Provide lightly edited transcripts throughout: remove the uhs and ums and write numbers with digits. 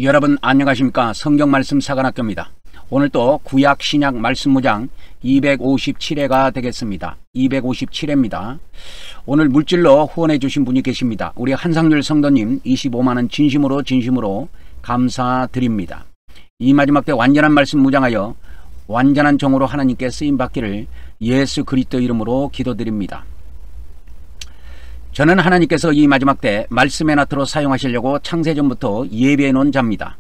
여러분 안녕하십니까? 성경말씀 사관학교입니다. 오늘 또 구약 신약 말씀무장 257회가 되겠습니다. 257회입니다. 오늘 물질로 후원해 주신 분이 계십니다. 우리 한상률 성도님 25만원 진심으로 감사드립니다. 이 마지막 때 완전한 말씀 무장하여 완전한 종으로 하나님께 쓰임받기를 예수 그리스도 이름으로 기도드립니다. 저는 하나님께서 이 마지막 때 말씀의 나트로 사용하시려고 창세전부터 예비해 놓은 자입니다.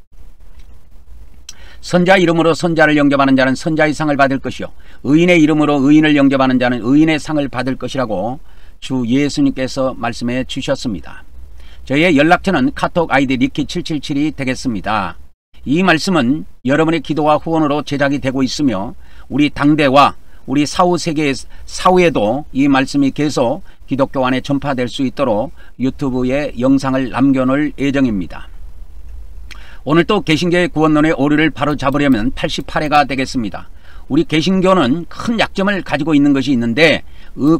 선자 이름으로 선자를 영접하는 자는 선자의 상을 받을 것이요 의인의 이름으로 의인을 영접하는 자는 의인의 상을 받을 것이라고 주 예수님께서 말씀해 주셨습니다. 저희의 연락처는 카톡 아이디 니키777이 되겠습니다. 이 말씀은 여러분의 기도와 후원으로 제작이 되고 있으며 우리 당대와 우리 사후에도 이 말씀이 계속 기독교 안에 전파될 수 있도록 유튜브에 영상을 남겨놓을 예정입니다. 오늘 또 개신교의 구원론의 오류를 바로 잡으려면 88회가 되겠습니다. 우리 개신교는 큰 약점을 가지고 있는 것이 있는데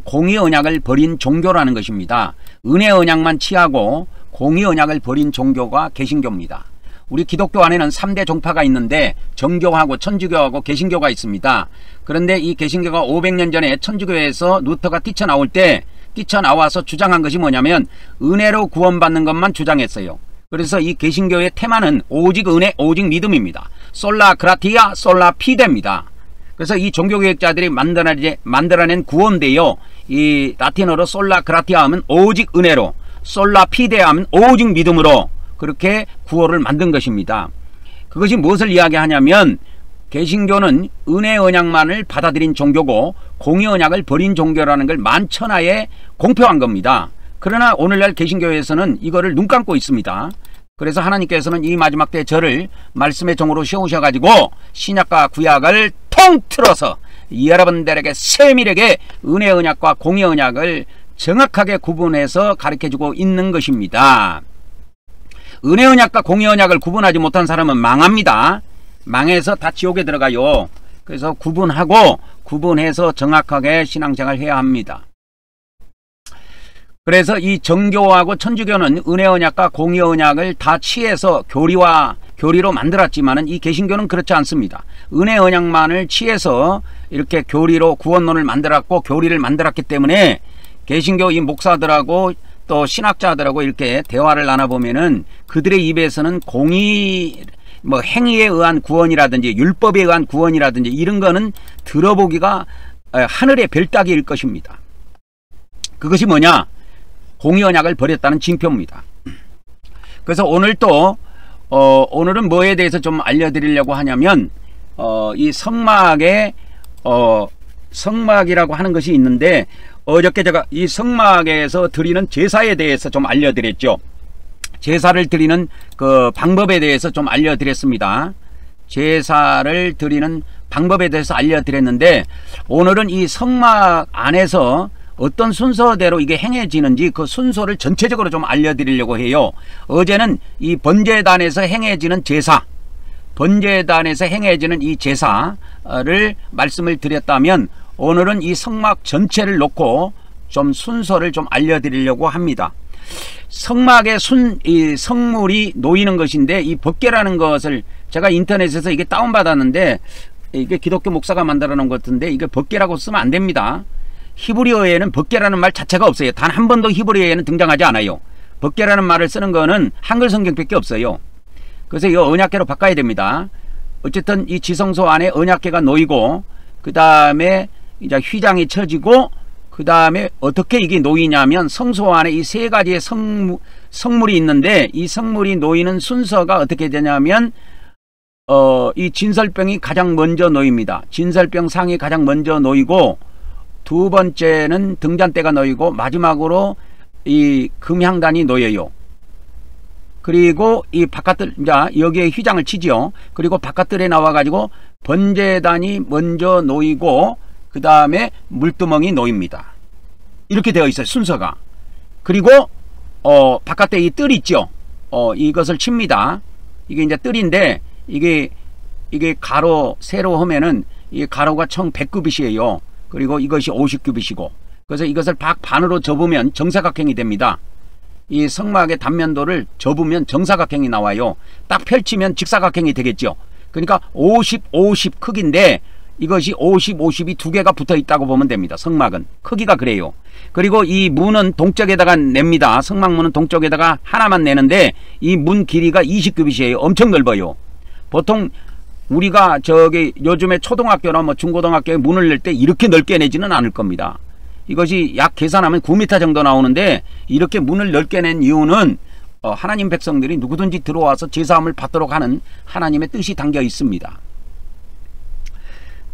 공의 언약을 버린 종교라는 것입니다. 은혜 언약만 취하고 공의 언약을 버린 종교가 개신교입니다. 우리 기독교 안에는 3대 종파가 있는데 정교하고 천주교하고 개신교가 있습니다. 그런데 이 개신교가 500년 전에 천주교에서 루터가 뛰쳐나와서 주장한 것이 뭐냐면 은혜로 구원받는 것만 주장했어요. 그래서 이 개신교의 테마는 오직 은혜 오직 믿음입니다. 솔라 그라티아 솔라 피데입니다. 그래서 이 종교개혁자들이 만들어낸 구원대요, 이 라틴어로 솔라 그라티아 하면 오직 은혜로, 솔라 피데 하면 오직 믿음으로 그렇게 구호를 만든 것입니다. 그것이 무엇을 이야기하냐면 개신교는 은혜 언약만을 받아들인 종교고 공의 언약을 버린 종교라는 걸 만천하에 공표한 겁니다. 그러나 오늘날 개신교에서는 이거를 눈 감고 있습니다. 그래서 하나님께서는 이 마지막 때 저를 말씀의 종으로 세우셔가지고 신약과 구약을 통틀어서 여러분들에게 세밀하게 은혜 언약과 공의 언약을 정확하게 구분해서 가르쳐주고 있는 것입니다. 은혜 언약과 공의 언약을 구분하지 못한 사람은 망합니다. 망해서 다 지옥에 들어가요. 그래서 구분해서 정확하게 신앙생활을 해야 합니다. 그래서 이 정교하고 천주교는 은혜 언약과 공의 언약을 다 취해서 교리로 만들었지만은 이 개신교는 그렇지 않습니다. 은혜 언약만을 취해서 이렇게 교리로 구원론을 만들었고 교리를 만들었기 때문에 개신교 이 목사들하고 또 신학자들하고 이렇게 대화를 나눠보면은 그들의 입에서는 행위에 의한 구원이라든지 율법에 의한 구원이라든지 이런 거는 들어보기가 하늘의 별따기일 것입니다. 그것이 뭐냐? 공의 언약을 버렸다는 징표입니다. 그래서 오늘은 뭐에 대해서 좀 알려드리려고 하냐면 이 성막이라고 하는 것이 있는데 어저께 제가 이 성막에서 드리는 제사에 대해서 좀 알려드렸죠. 제사를 드리는 그 방법에 대해서 좀 알려드렸습니다. 제사를 드리는 방법에 대해서 알려드렸는데 오늘은 이 성막 안에서 어떤 순서대로 이게 행해지는지 그 순서를 전체적으로 좀 알려드리려고 해요. 어제는 이 번제단에서 행해지는 이 제사를 말씀을 드렸다면 오늘은 이 성막 전체를 놓고 좀 순서를 좀 알려드리려고 합니다. 성막에 이 성물이 놓이는 것인데 이 법궤라는 것을 제가 인터넷에서 이게 다운받았는데 이게 기독교 목사가 만들어 놓은 것 같은데 이게 법궤라고 쓰면 안 됩니다. 히브리어에는 법궤라는 말 자체가 없어요. 단 한 번도 히브리어에는 등장하지 않아요. 법궤라는 말을 쓰는 거는 한글 성경밖에 없어요. 그래서 이거 언약궤로 바꿔야 됩니다. 어쨌든 이 지성소 안에 언약궤가 놓이고 그 다음에 이제 휘장이 쳐지고 그 다음에 어떻게 이게 놓이냐면 성소 안에 이 세 가지의 성물이 있는데 이 성물이 놓이는 순서가 어떻게 되냐면 이 진설병이 가장 먼저 놓입니다. 진설병 상이 가장 먼저 놓이고 두 번째는 등잔대가 놓이고 마지막으로 이 금향단이 놓여요. 그리고 이 바깥들 이제 여기에 휘장을 치지요. 그리고 바깥들에 나와 가지고 번제단이 먼저 놓이고 그 다음에 물두멍이 놓입니다. 이렇게 되어 있어요, 순서가. 그리고 바깥에 이 뜰 있죠. 이것을 칩니다. 이게 이제 뜰인데 이게 가로 세로 하면은 이 가로가 총 100규빗이에요. 그리고 이것이 50규빗이고 그래서 이것을 반으로 접으면 정사각형이 됩니다. 이 성막의 단면도를 접으면 정사각형이 나와요. 딱 펼치면 직사각형이 되겠죠. 그러니까 50, 50 크기인데 이것이 50, 50이 두 개가 붙어 있다고 보면 됩니다. 성막은 크기가 그래요. 그리고 이 문은 동쪽에다가 냅니다. 성막문은 동쪽에다가 하나만 내는데 이 문 길이가 20규빗이에요. 엄청 넓어요. 보통 우리가 저기 요즘에 초등학교나 뭐 중고등학교에 문을 낼 때 이렇게 넓게 내지는 않을 겁니다. 이것이 약 계산하면 9m 정도 나오는데 이렇게 문을 넓게 낸 이유는 하나님 백성들이 누구든지 들어와서 제사함을 받도록 하는 하나님의 뜻이 담겨 있습니다.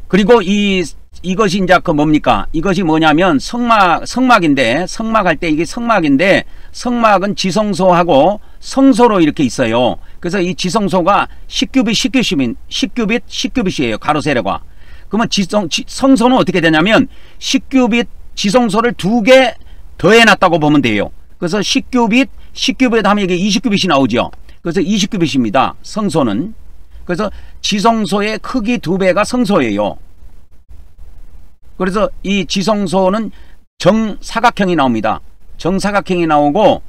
그리고 이것이 이제 그 뭡니까? 이것이 뭐냐면 성막인데, 성막할 때 이게 성막인데, 성막은 지성소하고 성소로 이렇게 있어요. 그래서 이 지성소가 10규빗, 10규빗이에요. 가로 세로가. 그러면 성소는 어떻게 되냐면 10규빗 지성소를 두 개 더해놨다고 보면 돼요. 그래서 10규빗 하면 이게 20규빗이 나오죠. 그래서 20규빗입니다. 성소는. 그래서 지성소의 크기 2배가 성소예요. 그래서 이 지성소는 정사각형이 나옵니다. 정사각형이 나오고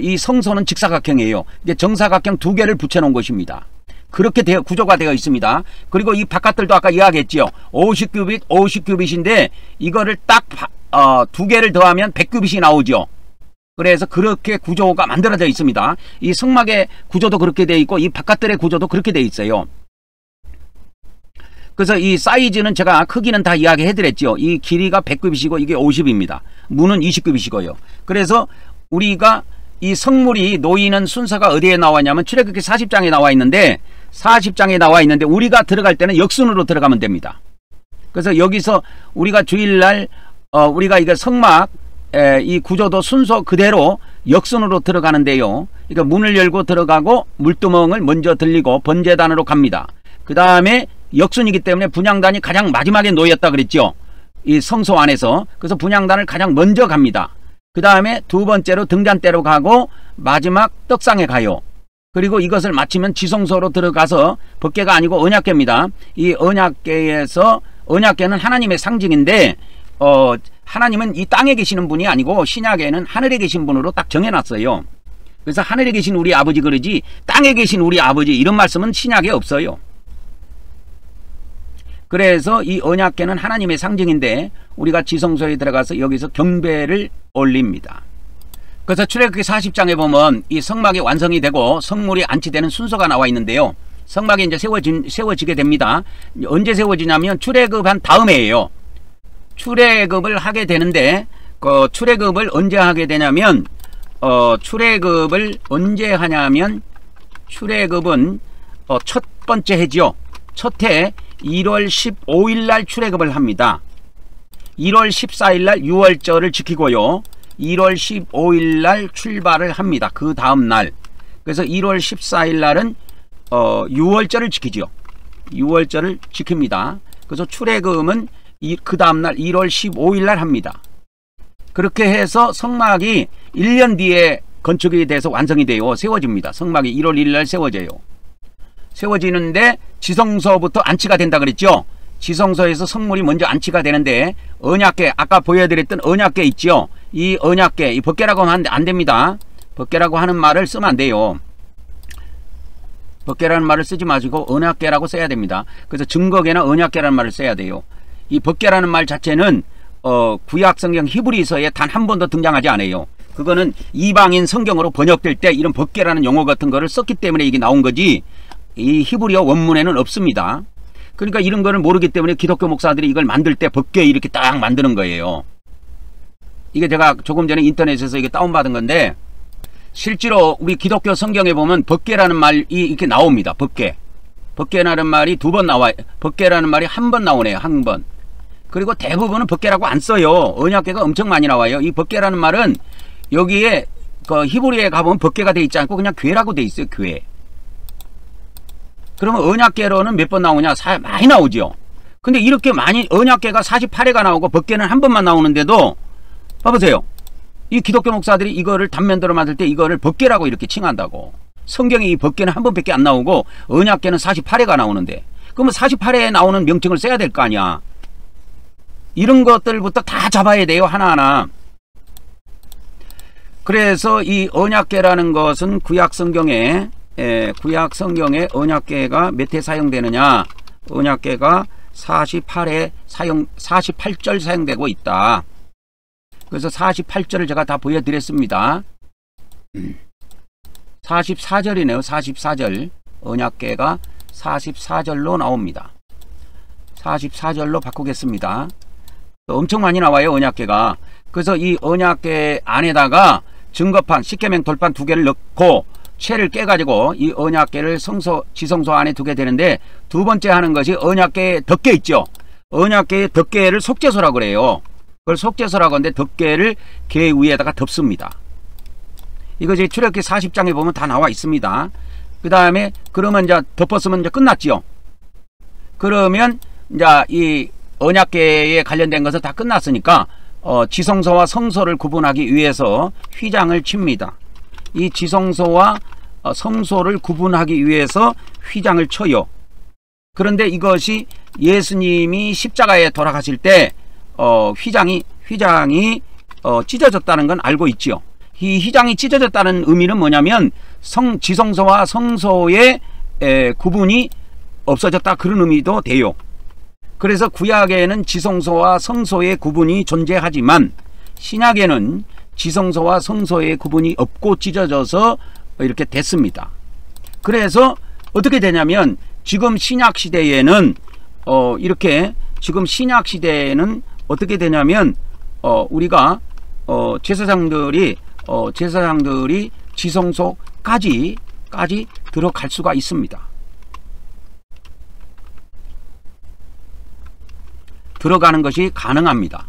이 성소는 직사각형이에요. 이제 정사각형 2개를 붙여놓은 것입니다. 그렇게 구조가 되어 있습니다. 그리고 이 바깥들도 아까 이야기했지요. 50규빗, 50규빗인데 이거를 딱 2개를 더하면 100규빗이 나오죠. 그래서 그렇게 구조가 만들어져 있습니다. 이 성막의 구조도 그렇게 되어 있고 이 바깥들의 구조도 그렇게 되어 있어요. 그래서 이 사이즈는 제가 크기는 다 이야기해 드렸죠. 이 길이가 100규빗이고 이게 50입니다. 문은 20규빗이고요. 그래서 우리가 이 성물이 놓이는 순서가 어디에 나왔냐면 출애굽기 40장에 나와 있는데 40장에 나와 있는데 우리가 들어갈 때는 역순으로 들어가면 됩니다. 그래서 여기서 우리가 주일날 우리가 이게 성막 이 구조도 순서 그대로 역순으로 들어가는데요. 그러니까 문을 열고 들어가고 물두멍을 먼저 들리고 번제단으로 갑니다. 그 다음에 역순이기 때문에 분향단이 가장 마지막에 놓였다 그랬죠. 이 성소 안에서. 그래서 분향단을 가장 먼저 갑니다. 그 다음에 두 번째로 등잔대로 가고 마지막 떡상에 가요. 그리고 이것을 마치면 지성소로 들어가서 법궤가 아니고 언약궤입니다. 이 언약궤에서 언약궤는 하나님의 상징인데 하나님은 이 땅에 계시는 분이 아니고 신약에는 하늘에 계신 분으로 딱 정해놨어요. 그래서 하늘에 계신 우리 아버지 그러지 땅에 계신 우리 아버지 이런 말씀은 신약에 없어요. 그래서 이 언약궤는 하나님의 상징인데 우리가 지성소에 들어가서 여기서 경배를 올립니다. 그래서 출애굽기 40장에 보면 이 성막이 완성이 되고 성물이 안치되는 순서가 나와 있는데요. 성막이 이제 세워지게 됩니다. 언제 세워지냐면 출애굽한 다음에예요. 출애굽을 하게 되는데 그 출애굽을 언제 하게 되냐면 출애굽을 언제 하냐면 출애굽은 첫 번째 해지요. 첫 해 1월 15일 날 출애굽을 합니다. 1월 14일 날 6월절을 지키고요. 1월 15일 날 출발을 합니다. 그 다음 날. 그래서 1월 14일 날은 6월절을 지키죠. 6월절을 지킵니다. 그래서 출애굽은 그 다음날 1월 15일 날 합니다. 그렇게 해서 성막이 1년 뒤에 건축이 돼서 완성이 돼요. 세워집니다. 성막이 1월 1일 날 세워져요. 세워지는데 지성소부터 안치가 된다 그랬죠. 지성소에서 성물이 먼저 안치가 되는데 언약궤 아까 보여드렸던 언약궤 있죠. 이 언약궤 이 법궤라고 하면 안 됩니다. 법궤라고 하는 말을 쓰면 안 돼요. 법궤라는 말을 쓰지 마시고 언약궤라고 써야 됩니다. 그래서 증거궤나 언약궤라는 말을 써야 돼요. 이 법궤라는 말 자체는 구약 성경 히브리서에 단 한 번도 등장하지 않아요. 그거는 이방인 성경으로 번역될 때 이런 법궤라는 용어 같은 거를 썼기 때문에 이게 나온 거지 이 히브리어 원문에는 없습니다. 그러니까 이런 거를 모르기 때문에 기독교 목사들이 이걸 만들 때 법궤 이렇게 딱 만드는 거예요. 이게 제가 조금 전에 인터넷에서 이게 다운받은 건데 실제로 우리 기독교 성경에 보면 법궤라는 말이 이렇게 나옵니다. 법궤. 법궤라는 말이 2번 나와요. 법궤라는 말이 한 번 나오네요. 한 번. 그리고 대부분은 법궤라고 안 써요. 언약궤가 엄청 많이 나와요. 이 법궤라는 말은 여기에 그 히브리에 가보면 법궤가 돼 있지 않고 그냥 궤라고 돼 있어요. 궤. 그러면 언약궤로는 몇 번 나오냐? 많이 나오죠. 근데 이렇게 많이 언약궤가 48회가 나오고 법궤는 한 번만 나오는데도 봐보세요. 이 기독교 목사들이 이거를 단면도로 만들 때 이거를 법궤라고 이렇게 칭한다고. 성경에 이 법궤는 한 번밖에 안 나오고 언약궤는 48회가 나오는데 그러면 48회에 나오는 명칭을 써야 될 거 아니야. 이런 것들부터 다 잡아야 돼요. 하나하나. 그래서 이 언약궤라는 것은 구약 성경에 언약궤가 몇 회 사용되느냐? 언약궤가 48절 사용되고 있다. 그래서 48절을 제가 다 보여드렸습니다. 44절이네요. 44절. 언약궤가 44절로 나옵니다. 44절로 바꾸겠습니다. 엄청 많이 나와요, 언약궤가. 그래서 이 언약궤 안에다가 증거판, 십계명 돌판 2개를 넣고 채를 깨가지고 이 언약궤를 지성소 안에 두게 되는데, 두 번째 하는 것이 언약궤 덮개 있죠. 언약궤의 덮개를 속죄소라고 그래요. 그걸 속죄소라고 하는데 덮개를 궤 위에다가 덮습니다. 이거 이제 출애굽기 40장에 보면 다 나와 있습니다. 그 다음에 그러면 이제 덮었으면 이제 끝났지요. 그러면 이제 이 언약궤에 관련된 것은 다 끝났으니까 지성소와 성소를 구분하기 위해서 휘장을 칩니다. 이 지성소와 성소를 구분하기 위해서 휘장을 쳐요. 그런데 이것이 예수님이 십자가에 돌아가실 때 휘장이 찢어졌다는 건 알고 있지요. 이 휘장이 찢어졌다는 의미는 뭐냐면 지성소와 성소의 구분이 없어졌다, 그런 의미도 돼요. 그래서 구약에는 지성소와 성소의 구분이 존재하지만 신약에는 지성소와 성소의 구분이 없고 찢어져서 이렇게 됐습니다. 그래서 어떻게 되냐면 지금 신약 시대에는 지금 신약 시대에는 어떻게 되냐면 우리가 제사장들이 지성소까지 들어갈 수가 있습니다. 들어가는 것이 가능합니다.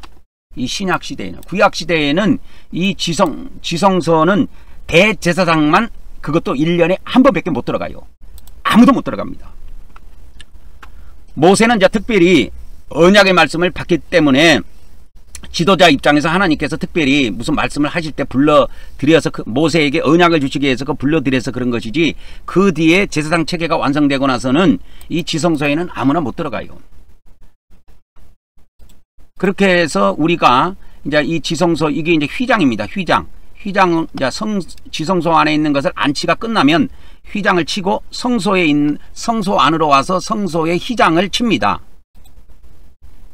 이 신약 시대에는. 구약 시대에는 이 지성소는 대제사장만, 그것도 1년에 한 번밖에 못 들어가요. 아무도 못 들어갑니다. 모세는 이제 특별히 언약의 말씀을 받기 때문에 지도자 입장에서 하나님께서 특별히 무슨 말씀을 하실 때 불러드려서 모세에게 언약을 주시기 위해서 불러드려서 그런 것이지, 그 뒤에 제사장 체계가 완성되고 나서는 이 지성소에는 아무나 못 들어가요. 그렇게 해서 우리가 이제 이 지성소, 이게 이제 휘장입니다. 휘장은 이제 지성소 안에 있는 것을 안치가 끝나면 휘장을 치고 성소 안으로 와서 성소의 휘장을 칩니다.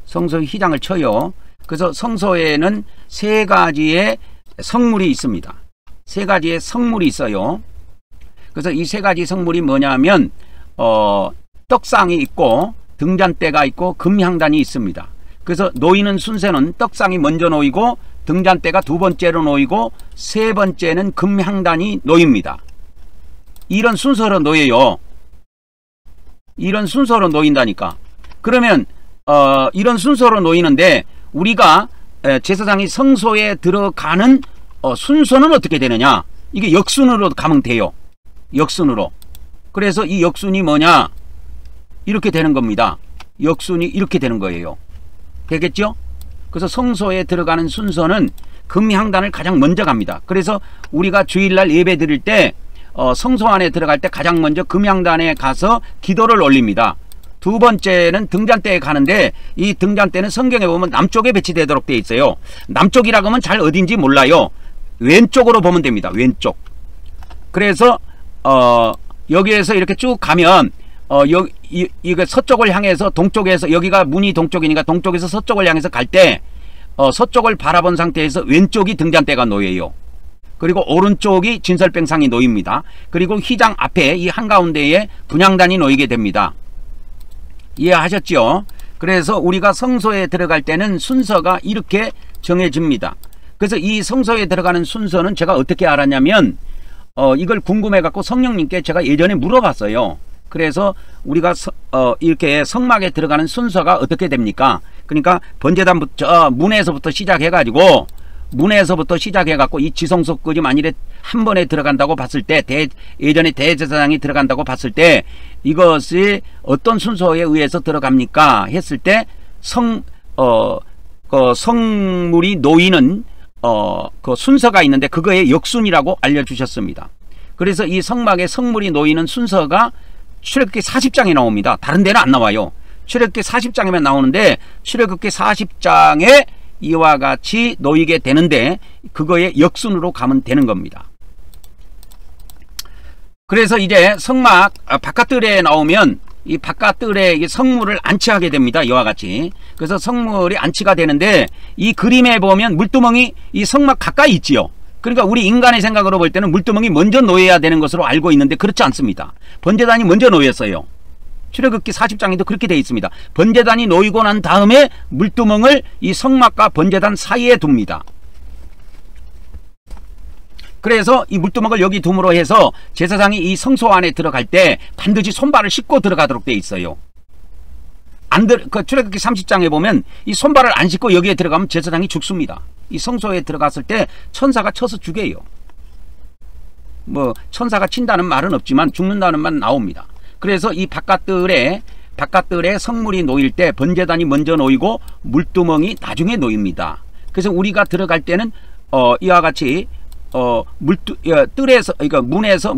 성소의 휘장을 쳐요. 그래서 성소에는 3가지의 성물이 있습니다. 3가지의 성물이 있어요. 그래서 이 3가지 성물이 뭐냐면 떡상이 있고 등잔대가 있고 금향단이 있습니다. 그래서 놓이는 순서는 떡상이 먼저 놓이고 등잔대가 2번째로 놓이고 3번째는 금향단이 놓입니다. 이런 순서로 놓여요. 이런 순서로 놓인다니까. 그러면 이런 순서로 놓이는데 우리가 제사장이 성소에 들어가는 순서는 어떻게 되느냐? 이게 역순으로 가면 돼요. 역순으로. 그래서 이 역순이 뭐냐? 이렇게 되는 겁니다. 역순이 이렇게 되는 거예요. 되겠죠? 그래서 성소에 들어가는 순서는 금향단을 가장 먼저 갑니다. 그래서 우리가 주일날 예배 드릴 때 성소 안에 들어갈 때 가장 먼저 금향단에 가서 기도를 올립니다. 2번째는 등잔대에 가는데, 이 등잔대는 성경에 보면 남쪽에 배치되도록 되어 있어요. 남쪽이라고 하면 잘 어딘지 몰라요. 왼쪽으로 보면 됩니다. 왼쪽. 그래서 여기에서 이렇게 쭉 가면 이거 서쪽을 향해서 동쪽에서, 여기가 문이 동쪽이니까 동쪽에서 서쪽을 향해서 갈 때 서쪽을 바라본 상태에서 왼쪽이 등잔대가 놓여요. 그리고 오른쪽이 진설병상이 놓입니다. 그리고 휘장 앞에 이 한가운데에 분향단이 놓이게 됩니다. 이해하셨죠? 그래서 우리가 성소에 들어갈 때는 순서가 이렇게 정해집니다. 그래서 이 성소에 들어가는 순서는 제가 어떻게 알았냐면 이걸 궁금해 갖고 성령님께 제가 예전에 물어봤어요. 그래서 우리가 이렇게 성막에 들어가는 순서가 어떻게 됩니까? 그러니까 번제단부터 문에서부터 시작해가지고 이 지성소까지 만일에 한 번에 들어간다고 봤을 때, 예전에 대제사장이 들어간다고 봤을 때 이것이 어떤 순서에 의해서 들어갑니까? 했을 때 성물이 놓이는 그 순서가 있는데 그거의 역순이라고 알려주셨습니다. 그래서 이 성막에 성물이 놓이는 순서가 출애굽기 40장에 나옵니다. 다른 데는 안 나와요. 출애굽기 40장에만 나오는데 출애굽기 40장에 이와 같이 놓이게 되는데 그거의 역순으로 가면 되는 겁니다. 그래서 이제 성막 바깥뜰에 나오면 이 바깥뜰에 성물을 안치하게 됩니다. 이와 같이. 그래서 성물이 안치가 되는데 이 그림에 보면 물두멍이 이 성막 가까이 있지요. 그러니까 우리 인간의 생각으로 볼 때는 물두멍이 먼저 놓여야 되는 것으로 알고 있는데 그렇지 않습니다. 번제단이 먼저 놓였어요. 출애굽기 40장에도 그렇게 되어 있습니다. 번제단이 놓이고 난 다음에 물두멍을 이 성막과 번제단 사이에 둡니다. 그래서 이 물두멍을 여기 둠으로 해서 제사장이 이 성소 안에 들어갈 때 반드시 손발을 씻고 들어가도록 되어 있어요. 그 출애굽기 30장에 보면 이 손발을 안 씻고 여기에 들어가면 제사장이 죽습니다. 이 성소에 들어갔을 때 천사가 쳐서 죽여요. 뭐 천사가 친다는 말은 없지만 죽는다는 말은 나옵니다. 그래서 이 바깥뜰에 성물이 놓일 때 번제단이 먼저 놓이고 물두멍이 나중에 놓입니다. 그래서 우리가 들어갈 때는 이와 같이 뜰에서, 그러니까 문에서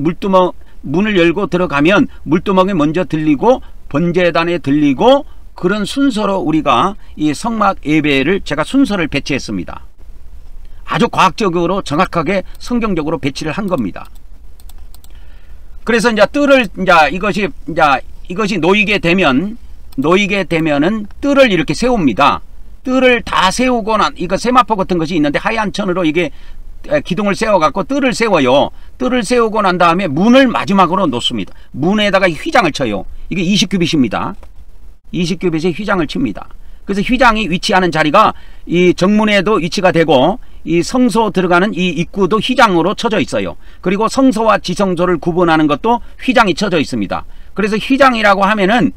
문을 열고 들어가면 물두멍에 먼저 들리고 번제단에 들리고, 그런 순서로 우리가 이 성막 예배를 제가 순서를 배치했습니다. 아주 과학적으로 정확하게 성경적으로 배치를 한 겁니다. 그래서 이제 뜰을 이것이 놓이게 되면은 뜰을 이렇게 세웁니다. 뜰을 다 세우고 난, 이거 세마포 같은 것이 있는데 하얀 천으로 이게 기둥을 세워갖고 뜰을 세워요. 뜰을 세우고 난 다음에 문을 마지막으로 놓습니다. 문에다가 휘장을 쳐요. 이게 20규빗입니다. 20규빗에 휘장을 칩니다. 그래서 휘장이 위치하는 자리가 이 정문에도 위치가 되고 이 성소 들어가는 이 입구도 휘장으로 쳐져 있어요. 그리고 성소와 지성소를 구분하는 것도 휘장이 쳐져 있습니다. 그래서 휘장이라고 하면은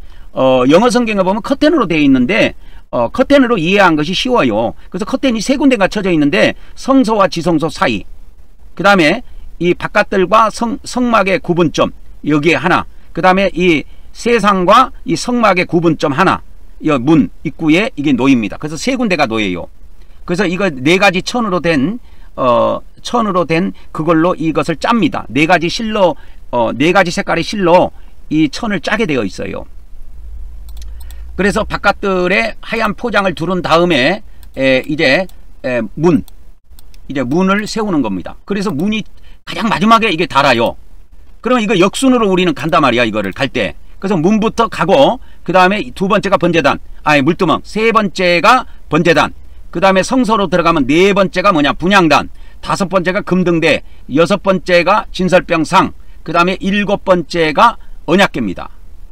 영어 성경에 보면 커튼으로 되어 있는데 커튼으로 이해한 것이 쉬워요. 그래서 커튼이 세 군데가 쳐져 있는데 성소와 지성소 사이, 그 다음에 이 바깥들과 성막의 구분점 여기에 하나, 그 다음에 이 세상과 이 성막의 구분점 하나, 이 문 입구에 이게 놓입니다. 그래서 세 군데가 놓여요. 그래서 이거 네 가지 천으로 된 그걸로 이것을 짭니다. 네 가지 실로 네 가지 색깔의 실로 이 천을 짜게 되어 있어요. 그래서 바깥들에 하얀 포장을 두른 다음에 이제 문을 세우는 겁니다. 그래서 문이 가장 마지막에 이게 달아요. 그럼 이거 역순으로 우리는 간단 말이야, 이거를 갈 때. 그래서 문부터 가고, 그 다음에 두 번째가 번제단, 물두멍, 세 번째가 번제단, 그 다음에 성소로 들어가면 네 번째가 뭐냐, 분향단, 다섯 번째가 금등대, 여섯 번째가 진설병상, 그 다음에 일곱 번째가 언약궤입니다.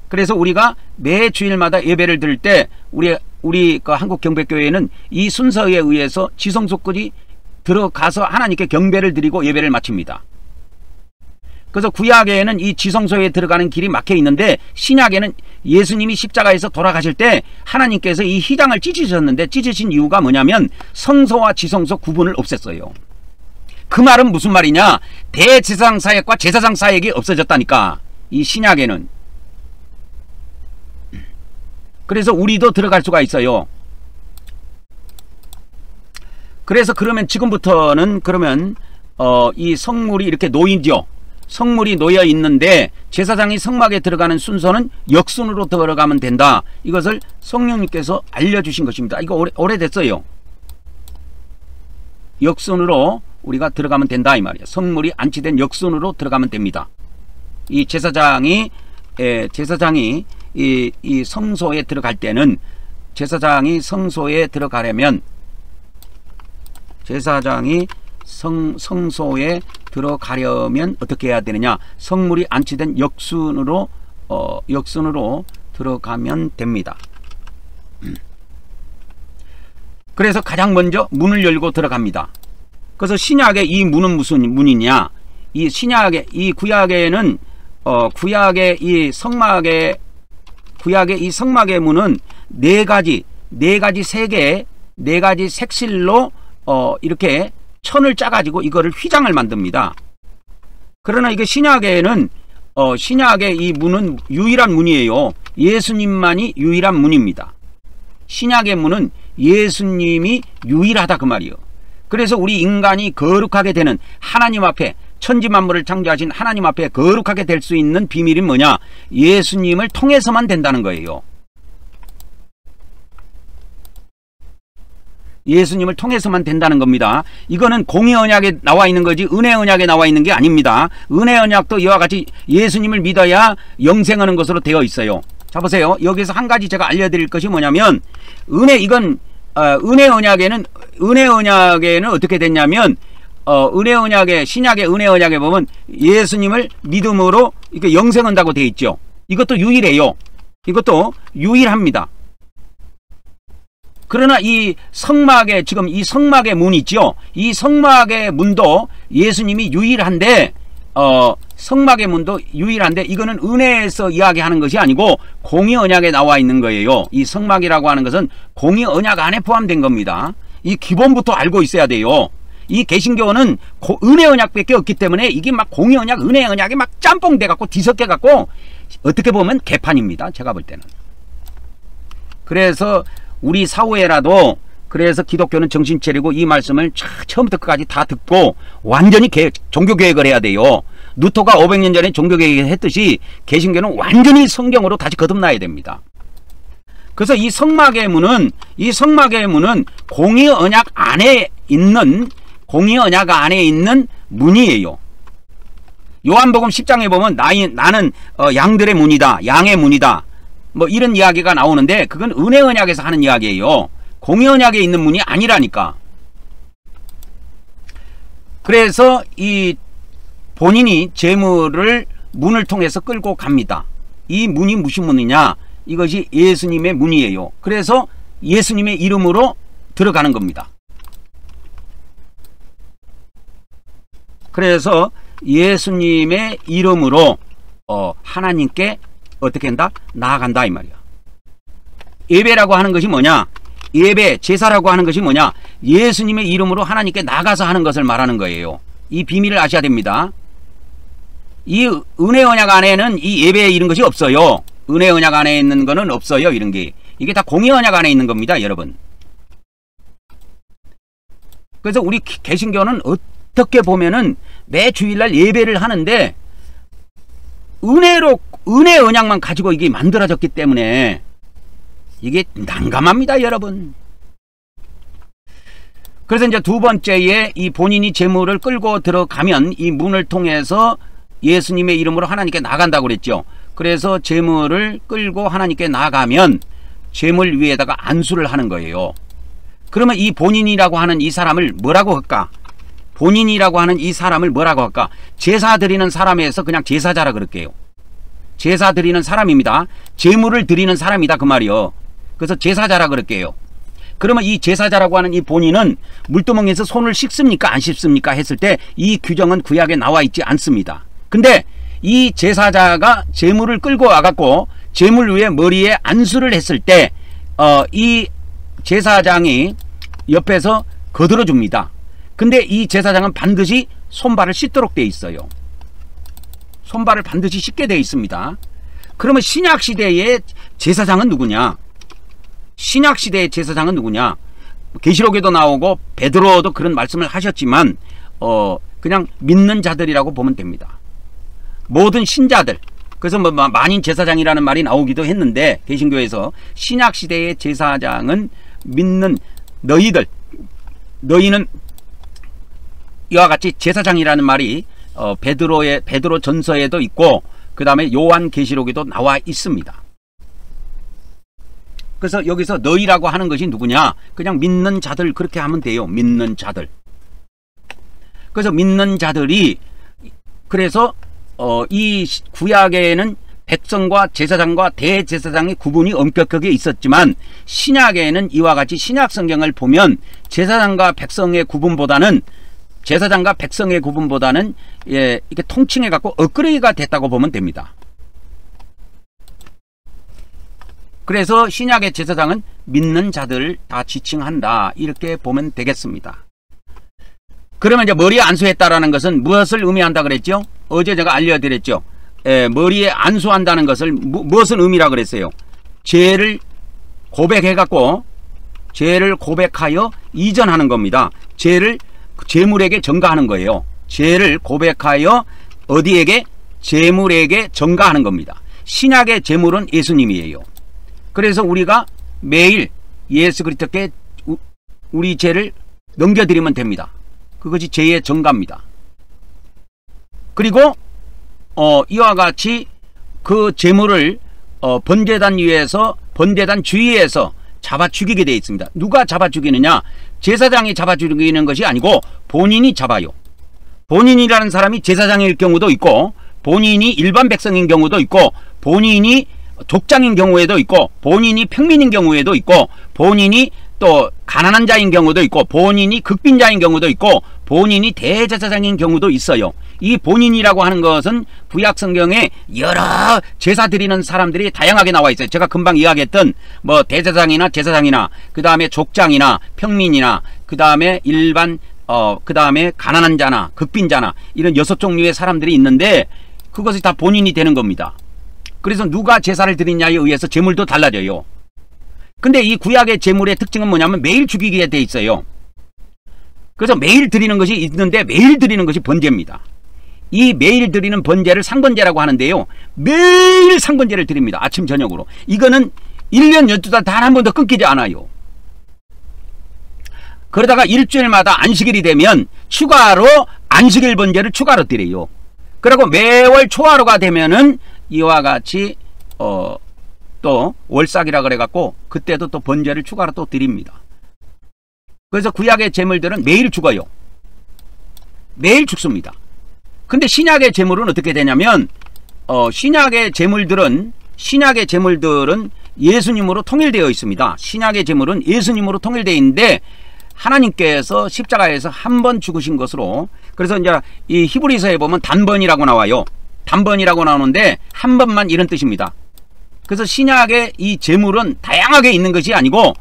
그래서 우리가 매 주일마다 예배를 드릴 때 우리 그 한국경배교회는 이 순서에 의해서 지성소까지 들어가서 하나님께 경배를 드리고 예배를 마칩니다. 그래서 구약에는 이 지성소에 들어가는 길이 막혀 있는데, 신약에는 예수님이 십자가에서 돌아가실 때 하나님께서 이 휘장을 찢으셨는데, 찢으신 이유가 뭐냐면 성소와 지성소 구분을 없앴어요. 그 말은 무슨 말이냐, 대제사장 사역과 제사장 사역이 없어졌다니까, 이 신약에는. 그래서 우리도 들어갈 수가 있어요. 그래서 그러면 지금부터는 그러면 이 성물이 이렇게 놓이죠. 성물이 놓여 있는데 제사장이 성막에 들어가는 순서는 역순으로 들어가면 된다. 이것을 성령님께서 알려주신 것입니다. 이거 오래됐어요. 역순으로 우리가 들어가면 된다 이 말이에요. 성물이 안치된 역순으로 들어가면 됩니다. 이 제사장이 이 성소에 들어갈 때는, 제사장이 성소에 들어가려면 성소에 들어가려면 어떻게 해야 되느냐, 성물이 안치된 역순으로 들어가면 됩니다. 그래서 가장 먼저 문을 열고 들어갑니다. 그래서 신약의 이 문은 무슨 문이냐, 이 신약의 이 구약에는 구약의 이 성막의 문은 네 가지 색실로 이렇게 천을 짜가지고 이거를 휘장을 만듭니다. 그러나 이게 신약에는 신약의 이 문은 유일한 문이에요. 예수님만이 유일한 문입니다. 신약의 문은 예수님이 유일하다 그 말이에요. 그래서 우리 인간이 거룩하게 되는, 하나님 앞에 천지만물을 창조하신 하나님 앞에 거룩하게 될 수 있는 비밀이 뭐냐, 예수님을 통해서만 된다는 거예요. 예수님을 통해서만 된다는 겁니다. 이거는 공의 언약에 나와 있는 거지 은혜 언약에 나와 있는 게 아닙니다. 은혜 언약도 이와 같이 예수님을 믿어야 영생하는 것으로 되어 있어요. 자 보세요. 여기서 한 가지 제가 알려드릴 것이 뭐냐면 은혜 언약에는 어떻게 됐냐면 은혜 언약에 신약의 은혜 언약에 보면 예수님을 믿음으로 이렇게 영생한다고 되어 있죠. 이것도 유일해요. 이것도 유일합니다. 그러나 이 성막의 지금 이 성막의 문 있죠. 이 성막의 문도 예수님이 유일한데 성막의 문도 유일한데 이거는 은혜에서 이야기하는 것이 아니고 공의 언약에 나와 있는 거예요. 이 성막이라고 하는 것은 공의 언약 안에 포함된 겁니다. 이 기본부터 알고 있어야 돼요. 이 개신교는 은혜 언약밖에 없기 때문에 이게 막 공의 언약, 은혜 언약이 막 짬뽕 돼갖고 뒤섞여갖고 어떻게 보면 개판입니다. 제가 볼 때는. 그래서 우리 사후에라도 그래서 기독교는 정신 차리고 이 말씀을 처음부터 끝까지 다 듣고 완전히 종교개혁을 해야 돼요. 루터가 500년 전에 종교개혁을 했듯이 개신교는 완전히 성경으로 다시 거듭나야 됩니다. 그래서 이 성막의 문은 공의 언약 안에 있는 문이에요. 요한복음 10장에 보면 나는 양들의 문이다, 양의 문이다. 뭐 이런 이야기가 나오는데 그건 은혜 언약에서 하는 이야기예요. 공의 언약에 있는 문이 아니라니까. 그래서 이 본인이 재물을 문을 통해서 끌고 갑니다. 이 문이 무슨 문이냐? 이것이 예수님의 문이에요. 그래서 예수님의 이름으로 들어가는 겁니다. 그래서 예수님의 이름으로 하나님께 어떻게 한다? 나아간다 이 말이야. 예배라고 하는 것이 뭐냐? 예배, 제사라고 하는 것이 뭐냐? 예수님의 이름으로 하나님께 나가서 하는 것을 말하는 거예요. 이 비밀을 아셔야 됩니다. 이 은혜 언약 안에는 이 예배 이런 것이 없어요. 은혜 언약 안에 있는 거는 없어요. 이런 게. 이게 다 공의 언약 안에 있는 겁니다. 여러분. 그래서 우리 개신교는 어떻게 보면은 매 주일날 예배를 하는데 은혜 언약만 가지고 이게 만들어졌기 때문에 이게 난감합니다. 여러분. 그래서 이제 두 번째에 이 본인이 재물을 끌고 들어가면 이 문을 통해서 예수님의 이름으로 하나님께 나간다고 그랬죠. 그래서 재물을 끌고 하나님께 나가면 재물 위에다가 안수를 하는 거예요. 그러면 이 본인이라고 하는 이 사람을 뭐라고 할까? 본인이라고 하는 이 사람을 뭐라고 할까? 제사 드리는 사람에서 그냥 제사자라 그럴게요. 제사 드리는 사람입니다. 재물을 드리는 사람이다 그 말이요. 그래서 제사자라 그럴게요. 그러면 이 제사자라고 하는 이 본인은 물두멍에서 손을 씻습니까 안 씻습니까 했을 때 이 규정은 구약에 나와 있지 않습니다. 근데 이 제사자가 재물을 끌고 와갖고 재물 위에 머리에 안수를 했을 때 이 제사장이 옆에서 거들어 줍니다. 근데 이 제사장은 반드시 손발을 씻도록 돼 있어요. 손발을 반드시 씻게 돼 있습니다. 그러면 신약시대의 제사장은 누구냐? 신약시대의 제사장은 누구냐? 계시록에도 나오고 베드로도 그런 말씀을 하셨지만 그냥 믿는 자들이라고 보면 됩니다. 모든 신자들. 그래서 뭐 만인 제사장이라는 말이 나오기도 했는데 개신교에서 신약시대의 제사장은 믿는 너희는 이와 같이 제사장이라는 말이 베드로 전서에도 있고 그 다음에 요한 계시록에도 나와 있습니다. 그래서 여기서 너희라고 하는 것이 누구냐? 그냥 믿는 자들 그렇게 하면 돼요. 믿는 자들. 그래서 믿는 자들이 그래서 이 구약에는 백성과 제사장과 대제사장의 구분이 엄격하게 있었지만 신약에는 이와 같이 신약 성경을 보면 제사장과 백성의 구분보다는 이렇게 통칭해 갖고 업그레이드가 됐다고 보면 됩니다. 그래서 신약의 제사장은 믿는 자들을 다 지칭한다 이렇게 보면 되겠습니다. 그러면 이제 머리에 안수했다라는 것은 무엇을 의미한다 그랬죠? 어제 제가 알려드렸죠. 머리에 안수한다는 것을 무엇을 의미라 그랬어요? 죄를 고백하여 이전하는 겁니다. 재물에게 전가하는 거예요. 죄를 고백하여 어디에게? 재물에게 전가하는 겁니다. 신약의 재물은 예수님이에요. 그래서 우리가 매일 예수 그리스도께 우리 죄를 넘겨드리면 됩니다. 그것이 죄의 정가입니다. 그리고 이와 같이 그 제물을 번제단 위에서 번제단 주위에서 잡아 죽이게 되어 있습니다. 누가 잡아 죽이느냐? 제사장이 잡아 죽이는 것이 아니고 본인이 잡아요. 본인이라는 사람이 제사장일 경우도 있고, 본인이 일반 백성인 경우도 있고, 본인이 족장인 경우에도 있고, 본인이 평민인 경우에도 있고, 본인이 또 가난한 자인 경우도 있고, 본인이 극빈자인 경우도 있고, 본인이 대제사장인 경우도 있어요. 이 본인이라고 하는 것은 구약 성경에 여러 제사 드리는 사람들이 다양하게 나와 있어요. 제가 금방 이야기했던 뭐 대제사장이나 제사장이나, 그 다음에 족장이나 평민이나, 그 다음에 일반 그 다음에 가난한 자나 극빈자나, 이런 6종류의 사람들이 있는데 그것이 다 본인이 되는 겁니다. 그래서 누가 제사를 드리냐에 의해서 제물도 달라져요. 근데 이 구약의 제물의 특징은 뭐냐면 매일 죽이게 돼 있어요. 그래서 매일 드리는 것이 있는데 매일 드리는 것이 번제입니다. 이 매일 드리는 번제를 상번제라고 하는데요, 매일 상번제를 드립니다. 아침 저녁으로. 이거는 1년 12달 단 한 번도 끊기지 않아요. 그러다가 일주일마다 안식일이 되면 추가로 안식일 번제를 추가로 드려요. 그리고 매월 초하루가 되면은 이와 같이 또 월삭이라 그래갖고 그때도 또 번제를 추가로 또 드립니다. 그래서 구약의 제물들은 매일 죽어요. 매일 죽습니다. 근데 신약의 제물은 어떻게 되냐면 신약의 제물들은 예수님으로 통일되어 있습니다. 신약의 제물은 예수님으로 통일되어 있는데 하나님께서 십자가에서 한 번 죽으신 것으로, 그래서 이제 이 히브리서에 보면 단번이라고 나와요. 단번이라고 나오는데 한 번만, 이런 뜻입니다. 그래서 신약의 이 제물은 다양하게 있는 것이 아니고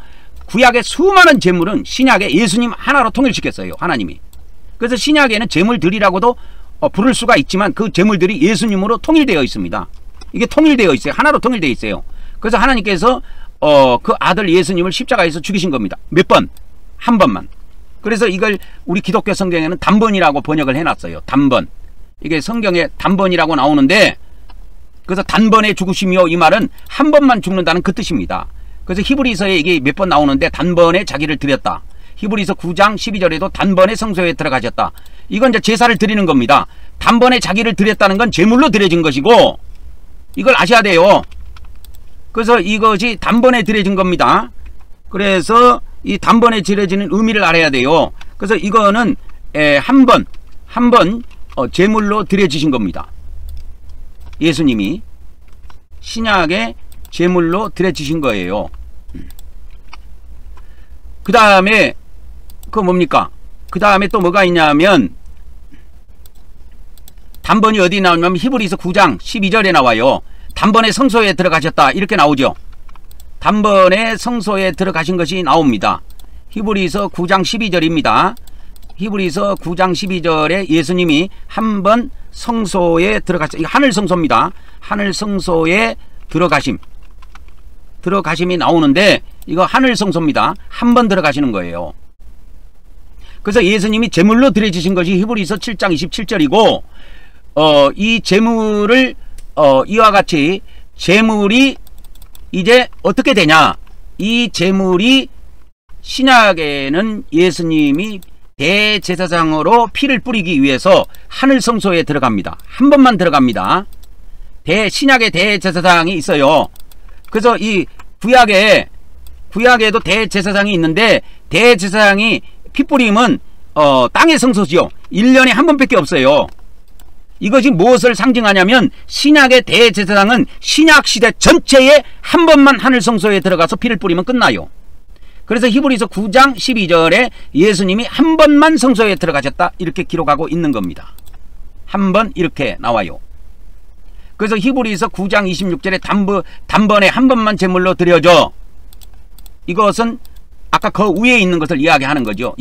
구약의 수많은 제물은 신약에 예수님 하나로 통일시켰어요, 하나님이. 그래서 신약에는 제물들이라고도 부를 수가 있지만 그 제물들이 예수님으로 통일되어 있습니다. 이게 통일되어 있어요. 하나로 통일되어 있어요. 그래서 하나님께서 그 아들 예수님을 십자가에서 죽이신 겁니다. 몇 번? 한 번만. 그래서 이걸 우리 기독교 성경에는 단번이라고 번역을 해놨어요. 단번. 이게 성경에 단번이라고 나오는데, 그래서 단번에 죽으시며, 이 말은 한 번만 죽는다는 그 뜻입니다. 그래서 히브리서에 이게 몇 번 나오는데 단번에 자기를 드렸다. 히브리서 9장 12절에도 단번에 성소에 들어가셨다. 이건 이제 제사를 드리는 겁니다. 단번에 자기를 드렸다는 건 제물로 드려진 것이고, 이걸 아셔야 돼요. 그래서 이것이 단번에 드려진 겁니다. 그래서 이 단번에 드려지는 의미를 알아야 돼요. 그래서 이거는 한 번 제물로 드려지신 겁니다. 예수님이 신약의 제물로 드려지신 거예요. 그 다음에 그 뭡니까? 그 다음에 또 뭐가 있냐면, 단번이 어디 나오냐면 히브리서 9장 12절에 나와요. 단번에 성소에 들어가셨다, 이렇게 나오죠. 단번에 성소에 들어가신 것이 나옵니다. 히브리서 9장 12절입니다. 히브리서 9장 12절에 예수님이 한 번 성소에 들어가셨다. 이거 하늘 성소입니다. 하늘 성소에 들어가심이 나오는데, 이거 하늘 성소입니다. 한 번 들어가시는 거예요. 그래서 예수님이 제물로 드려지신 것이 히브리서 7장 27절이고, 이 제물을 이와 같이 제물이 이제 어떻게 되냐? 이 제물이 신약에는 예수님이 대제사장으로 피를 뿌리기 위해서 하늘 성소에 들어갑니다. 한 번만 들어갑니다. 신약의 대제사장이 있어요. 그래서 이 구약에도 대제사장이 있는데, 대제사장이 피 뿌림은 땅의 성소지요. 1년에 한 번밖에 없어요. 이것이 무엇을 상징하냐면, 신약의 대제사장은 신약시대 전체에 한 번만 하늘 성소에 들어가서 피를 뿌리면 끝나요. 그래서 히브리서 9장 12절에 예수님이 한 번만 성소에 들어가셨다, 이렇게 기록하고 있는 겁니다. 한 번, 이렇게 나와요. 그래서 히브리서 9장 26절에 단번에 한 번만 제물로 드려져. 이것은 아까 그 위에 있는 것을 이야기하는 거죠.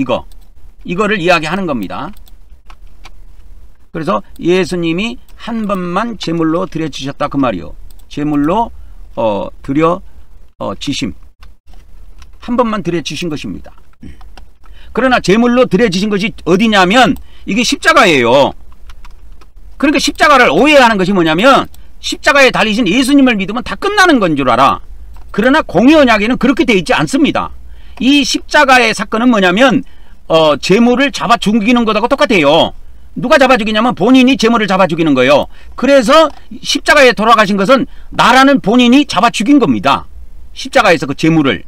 이거를 이야기하는 겁니다. 그래서 예수님이 한 번만 제물로 드려지셨다, 그 말이요. 제물로 드려지심. 한 번만 드려지신 것입니다. 그러나 제물로 드려지신 것이 어디냐면 이게 십자가예요. 그러니까 십자가를 오해하는 것이 뭐냐면, 십자가에 달리신 예수님을 믿으면 다 끝나는 건 줄 알아. 그러나 공의 언약에는 그렇게 되어 있지 않습니다. 이 십자가의 사건은 뭐냐면 재물을 잡아 죽이는 것하고 똑같아요. 누가 잡아 죽이냐면 본인이 재물을 잡아 죽이는 거예요. 그래서 십자가에 돌아가신 것은 나라는 본인이 잡아 죽인 겁니다. 십자가에서 그 재물을.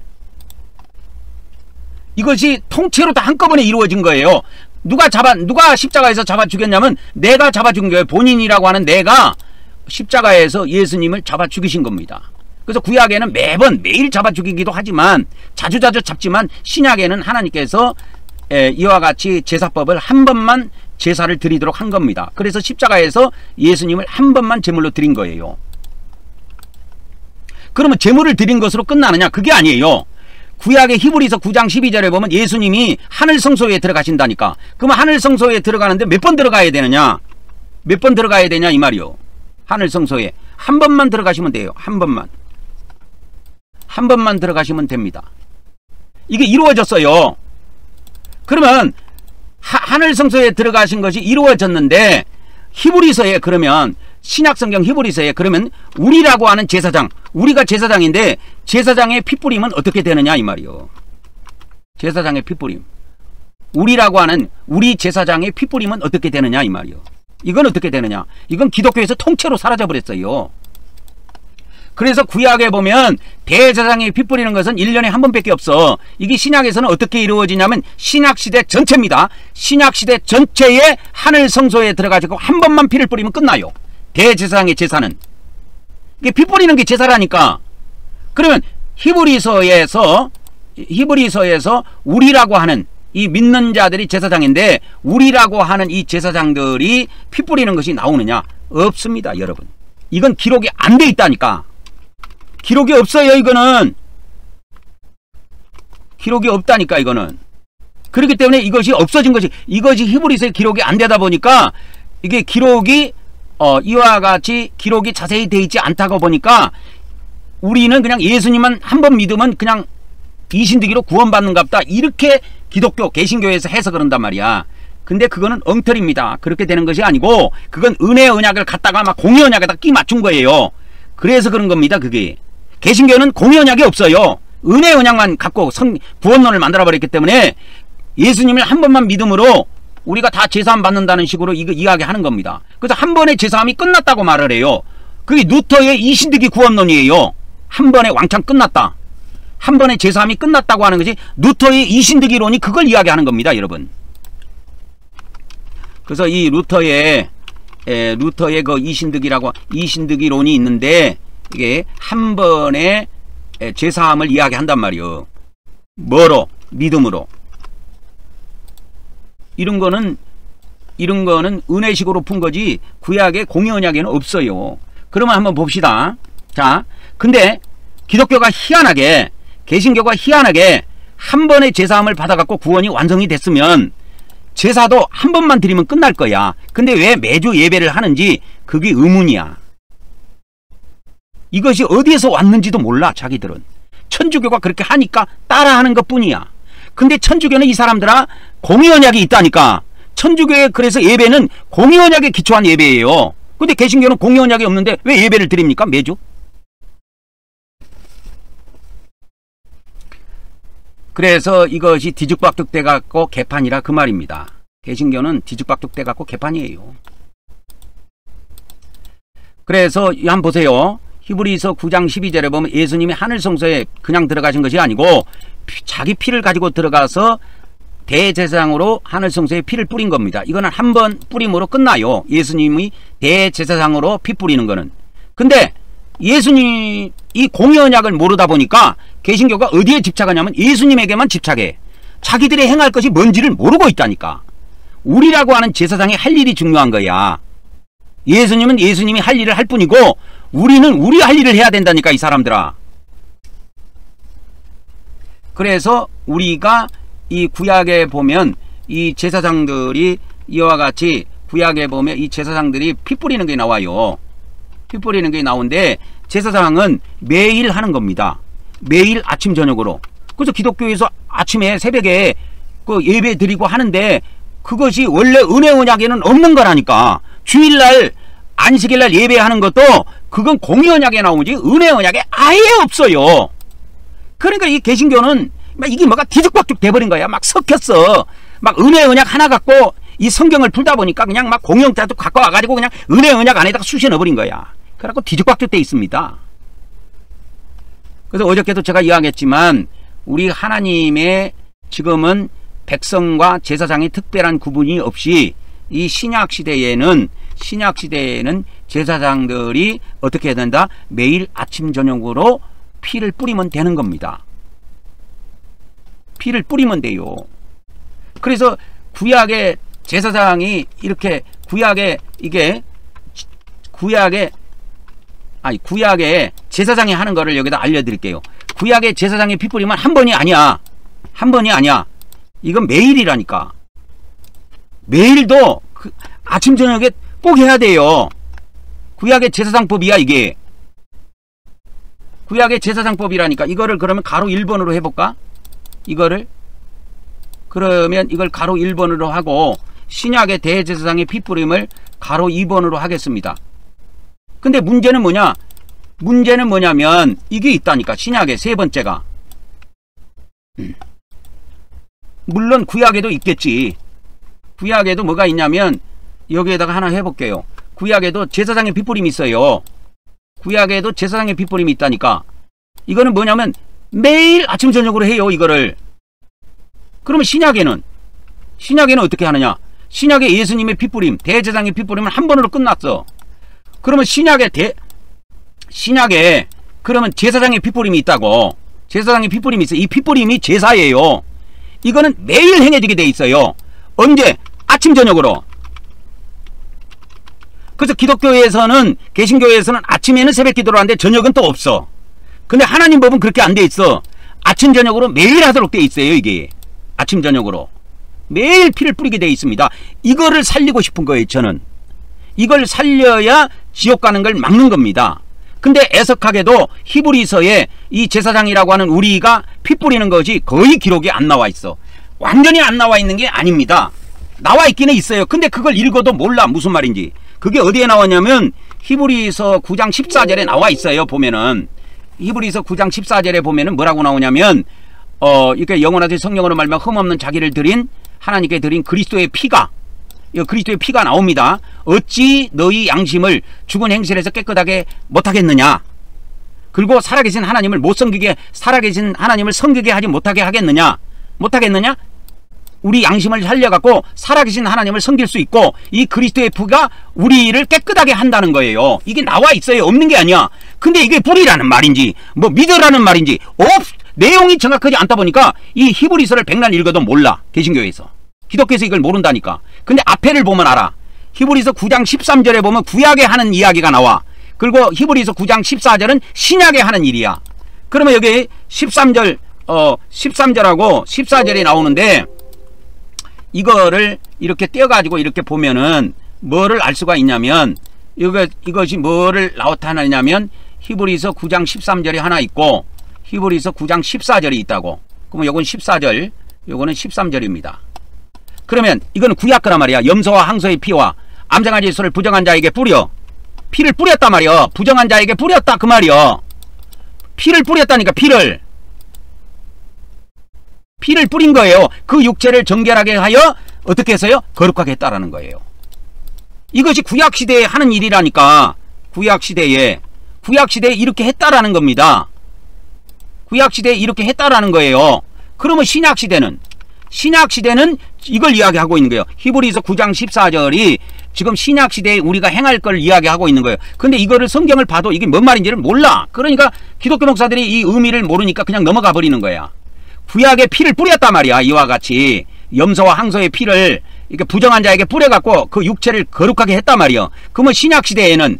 이것이 통째로 다 한꺼번에 이루어진 거예요. 누가 십자가에서 잡아 죽였냐면 내가 잡아 죽인 거예요. 본인이라고 하는 내가 십자가에서 예수님을 잡아 죽이신 겁니다. 그래서 구약에는 매일 잡아 죽이기도 하지만 자주자주 잡지만 신약에는 하나님께서 이와 같이 제사법을 한 번만 제사를 드리도록 한 겁니다. 그래서 십자가에서 예수님을 한 번만 제물로 드린 거예요. 그러면 제물을 드린 것으로 끝나느냐? 그게 아니에요. 구약의 히브리서 9장 12절에 보면 예수님이 하늘 성소에 들어가신다니까. 그러면 하늘 성소에 들어가는데 몇 번 들어가야 되느냐? 몇 번 들어가야 되냐 이 말이요. 하늘 성소에 한 번만 들어가시면 돼요. 한 번만 들어가시면 됩니다. 이게 이루어졌어요. 그러면 하늘 성소에 들어가신 것이 이루어졌는데 히브리서에 그러면 신약성경 히브리서에 그러면 우리라고 하는 제사장, 우리가 제사장인데 제사장의 핏뿌림은 어떻게 되느냐 이 말이요. 제사장의 핏뿌림, 우리라고 하는 우리 제사장의 핏뿌림은 어떻게 되느냐 이 말이요. 이건 어떻게 되느냐? 이건 기독교에서 통째로 사라져버렸어요. 그래서 구약에 보면 대제사장이 피 뿌리는 것은 1년에 한 번밖에 없어. 이게 신약에서는 어떻게 이루어지냐면 신약시대 전체입니다. 신약시대 전체에 하늘 성소에 들어가지고 한 번만 피를 뿌리면 끝나요. 대제사장의 제사는. 이게 피 뿌리는 게 제사라니까. 그러면 히브리서에서 우리라고 하는 이 믿는 자들이 제사장인데 우리라고 하는 이 제사장들이 피 뿌리는 것이 나오느냐? 없습니다, 여러분. 이건 기록이 안 돼 있다니까. 기록이 없어요, 이거는. 기록이 없다니까, 이거는. 그렇기 때문에 이것이 없어진 것이, 이것이 히브리서에 기록이 안 되다 보니까 이게 기록이 이와 같이 기록이 자세히 돼 있지 않다고 보니까 우리는 그냥 예수님만 한 번 믿으면 그냥 이신득이로 구원받는갑다, 이렇게 기독교 개신교에서 해석을 한단 말이야. 근데 그거는 엉터리입니다. 그렇게 되는 것이 아니고 그건 은혜 언약을 갖다가 막 공의 언약에다 끼 맞춘 거예요. 그래서 그런 겁니다. 그게 개신교는 공의 언약이 없어요. 은혜 언약만 갖고 구원론을 만들어버렸기 때문에 예수님을 한 번만 믿음으로 우리가 다 제사함 받는다는 식으로 이거 이야기하는 겁니다. 그래서 한 번의 제사함이 끝났다고 말을 해요. 그게 루터의 이신득이 구원론이에요. 한 번에 왕창 끝났다, 한 번의 제사함이 끝났다고 하는 것이 루터의 이신득이론이 그걸 이야기하는 겁니다, 여러분. 그래서 이 루터의 그 이신득이론이 있는데 이게 한 번의 제사함을 이야기한단 말이요. 뭐로? 믿음으로. 이런 거는 은혜식으로 푼 거지 구약의 공의 언약에는 없어요. 그러면 한번 봅시다. 자, 근데 기독교가 희한하게, 개신교가 희한하게 한 번의 제사함을 받아갖고 구원이 완성이 됐으면 제사도 한 번만 드리면 끝날 거야. 근데 왜 매주 예배를 하는지 그게 의문이야. 이것이 어디에서 왔는지도 몰라. 자기들은 천주교가 그렇게 하니까 따라하는 것 뿐이야. 근데 천주교는 이 사람들아 공의 언약이 있다니까. 천주교의 그래서 예배는 공의 언약에 기초한 예배예요. 근데 개신교는 공의 언약이 없는데 왜 예배를 드립니까, 매주? 그래서 이것이 뒤죽박죽돼 갖고 개판이라 그 말입니다. 개신교는 뒤죽박죽돼 갖고 개판이에요. 그래서 한번 보세요. 히브리서 9장 12절에 보면 예수님이 하늘 성소에 그냥 들어가신 것이 아니고 자기 피를 가지고 들어가서 대제사장으로 하늘 성소에 피를 뿌린 겁니다. 이거는 한 번 뿌림으로 끝나요. 예수님이 대제사장으로 피 뿌리는 거는. 근데 예수님 이 공의 언약을 모르다 보니까 개신교가 어디에 집착하냐면 예수님에게만 집착해. 자기들이 행할 것이 뭔지를 모르고 있다니까. 우리라고 하는 제사장이 할 일이 중요한 거야. 예수님은 예수님이 할 일을 할 뿐이고 우리는 우리 할 일을 해야 된다니까, 이 사람들아. 그래서 우리가 이 구약에 보면 이 제사장들이 이와 같이 구약에 보면 이 제사장들이 피 뿌리는 게 나와요. 피 뿌리는 게 나오는데 제사장은 매일 하는 겁니다. 매일 아침 저녁으로. 그래서 기독교에서 아침에 새벽에 그 예배 드리고 하는데 그것이 원래 은혜 언약에는 없는 거라니까. 주일날 안식일날 예배하는 것도 그건 공의 언약에 나오지 은혜 언약에 아예 없어요. 그러니까 이 개신교는 막 이게 뭐가 뒤죽박죽 돼버린 거야. 막 섞였어. 막 은혜 언약 하나 갖고 이 성경을 풀다 보니까 그냥 막 공영자도 갖고 와가지고 그냥 은혜 언약 안에다가 쑤셔 넣어버린 거야. 그래갖고 뒤죽박죽 돼 있습니다. 그래서 어저께도 제가 이야기했지만 우리 하나님의 지금은 백성과 제사장의 특별한 구분이 없이 이 신약 시대에는 제사장들이 어떻게 해야 된다? 매일 아침 저녁으로 피를 뿌리면 되는 겁니다. 피를 뿌리면 돼요. 그래서 구약의 제사장이 이렇게 구약의 제사장이 하는 거를 여기다 알려드릴게요. 구약의 제사장이 피 뿌리면 한 번이 아니야. 한 번이 아니야. 이건 매일이라니까. 매일도 아침 저녁에 꼭 해야 돼요. 구약의 제사장법이야 이게. 구약의 제사장법이라니까. 이거를 그러면 가로 1번으로 해볼까? 이거를 그러면 이걸 가로 1번으로 하고 신약의 대제사장의 피 뿌림을 가로 2번으로 하겠습니다. 근데 문제는 뭐냐? 문제는 뭐냐면 이게 있다니까. 신약의 세 번째가. 물론 구약에도 있겠지. 구약에도 뭐가 있냐면 여기에다가 하나 해볼게요. 구약에도 제사장의 피 뿌림이 있어요. 구약에도 제사장의 피 뿌림이 있다니까. 이거는 뭐냐면 매일 아침 저녁으로 해요. 이거를. 그러면 신약에는 어떻게 하느냐? 신약에 예수님의 피 뿌림, 대제사장의 피 뿌림은 한 번으로 끝났어. 그러면 신약에 그러면 제사장의 피 뿌림이 있다고. 제사장의 피 뿌림이 있어. 이 피 뿌림이 제사예요. 이거는 매일 행해지게 돼 있어요. 언제? 아침 저녁으로. 그래서 기독교에서는, 개신교에서는 아침에는 새벽 기도를 하는데 저녁은 또 없어. 근데 하나님 법은 그렇게 안 돼 있어. 아침 저녁으로 매일 하도록 돼 있어요. 이게 아침 저녁으로 매일 피를 뿌리게 돼 있습니다. 이거를 살리고 싶은 거예요. 저는 이걸 살려야 지옥 가는 걸 막는 겁니다. 근데 애석하게도 히브리서에 이 제사장이라고 하는 우리가 피 뿌리는 것이 거의 기록이 안 나와 있어. 완전히 안 나와 있는 게 아닙니다. 나와 있기는 있어요. 근데 그걸 읽어도 몰라 무슨 말인지. 그게 어디에 나왔냐면 히브리서 9장 14절에 나와 있어요. 보면은 히브리서 9장 14절에 보면은 뭐라고 나오냐면 이렇게 영원하신 성령으로 말미암아 흠없는 자기를 드린 하나님께 드린 그리스도의 피가 나옵니다. 어찌 너희 양심을 죽은 행실에서 깨끗하게 못하겠느냐? 그리고 살아계신 하나님을 살아계신 하나님을 섬기게 하지 못하게 하겠느냐? 못하겠느냐? 우리 양심을 살려갖고 살아계신 하나님을 섬길 수 있고 이 그리스도의 피가 우리를 깨끗하게 한다는 거예요. 이게 나와 있어요. 없는 게 아니야. 근데 이게 뿌리라는 말인지 뭐 믿으라는 말인지 내용이 정확하지 않다 보니까 이 히브리서를 백날 읽어도 몰라. 개신교에서. 기독교에서 이걸 모른다니까. 근데 앞에를 보면 알아. 히브리서 9장 13절에 보면 구약에 하는 이야기가 나와. 그리고 히브리서 9장 14절은 신약에 하는 일이야. 그러면 여기 13절하고 14절이 나오는데 이거를 이렇게 떼어가지고 이렇게 보면은 뭐를 알 수가 있냐면 이것이 뭐를 나타내냐면 히브리서 9장 13절이 하나 있고 히브리서 9장 14절이 있다고. 그러면 요건 14절, 요거는 13절입니다. 그러면 이거는 구약 거란 말이야. 염소와 항소의 피와 암장아지의 소를 부정한 자에게 뿌려. 피를 뿌렸단 말이야. 부정한 자에게 뿌렸다 그 말이야. 피를 뿌렸다니까. 피를 뿌린 거예요. 그 육체를 정결하게 하여 어떻게 해서요? 거룩하게 했다라는 거예요. 이것이 구약시대에 하는 일이라니까. 구약시대에 이렇게 했다라는 겁니다. 구약시대에 이렇게 했다라는 거예요. 그러면 신약시대는 이걸 이야기하고 있는 거예요. 히브리서 9장 14절이 지금 신약시대에 우리가 행할 걸 이야기하고 있는 거예요. 근데 이거를 성경을 봐도 이게 뭔 말인지를 몰라. 그러니까 기독교 목사들이 이 의미를 모르니까 그냥 넘어가 버리는 거야. 구약에 피를 뿌렸단 말이야. 이와 같이 염소와 항소의 피를 이렇게 부정한 자에게 뿌려갖고 그 육체를 거룩하게 했단 말이야. 그러면 신약시대에는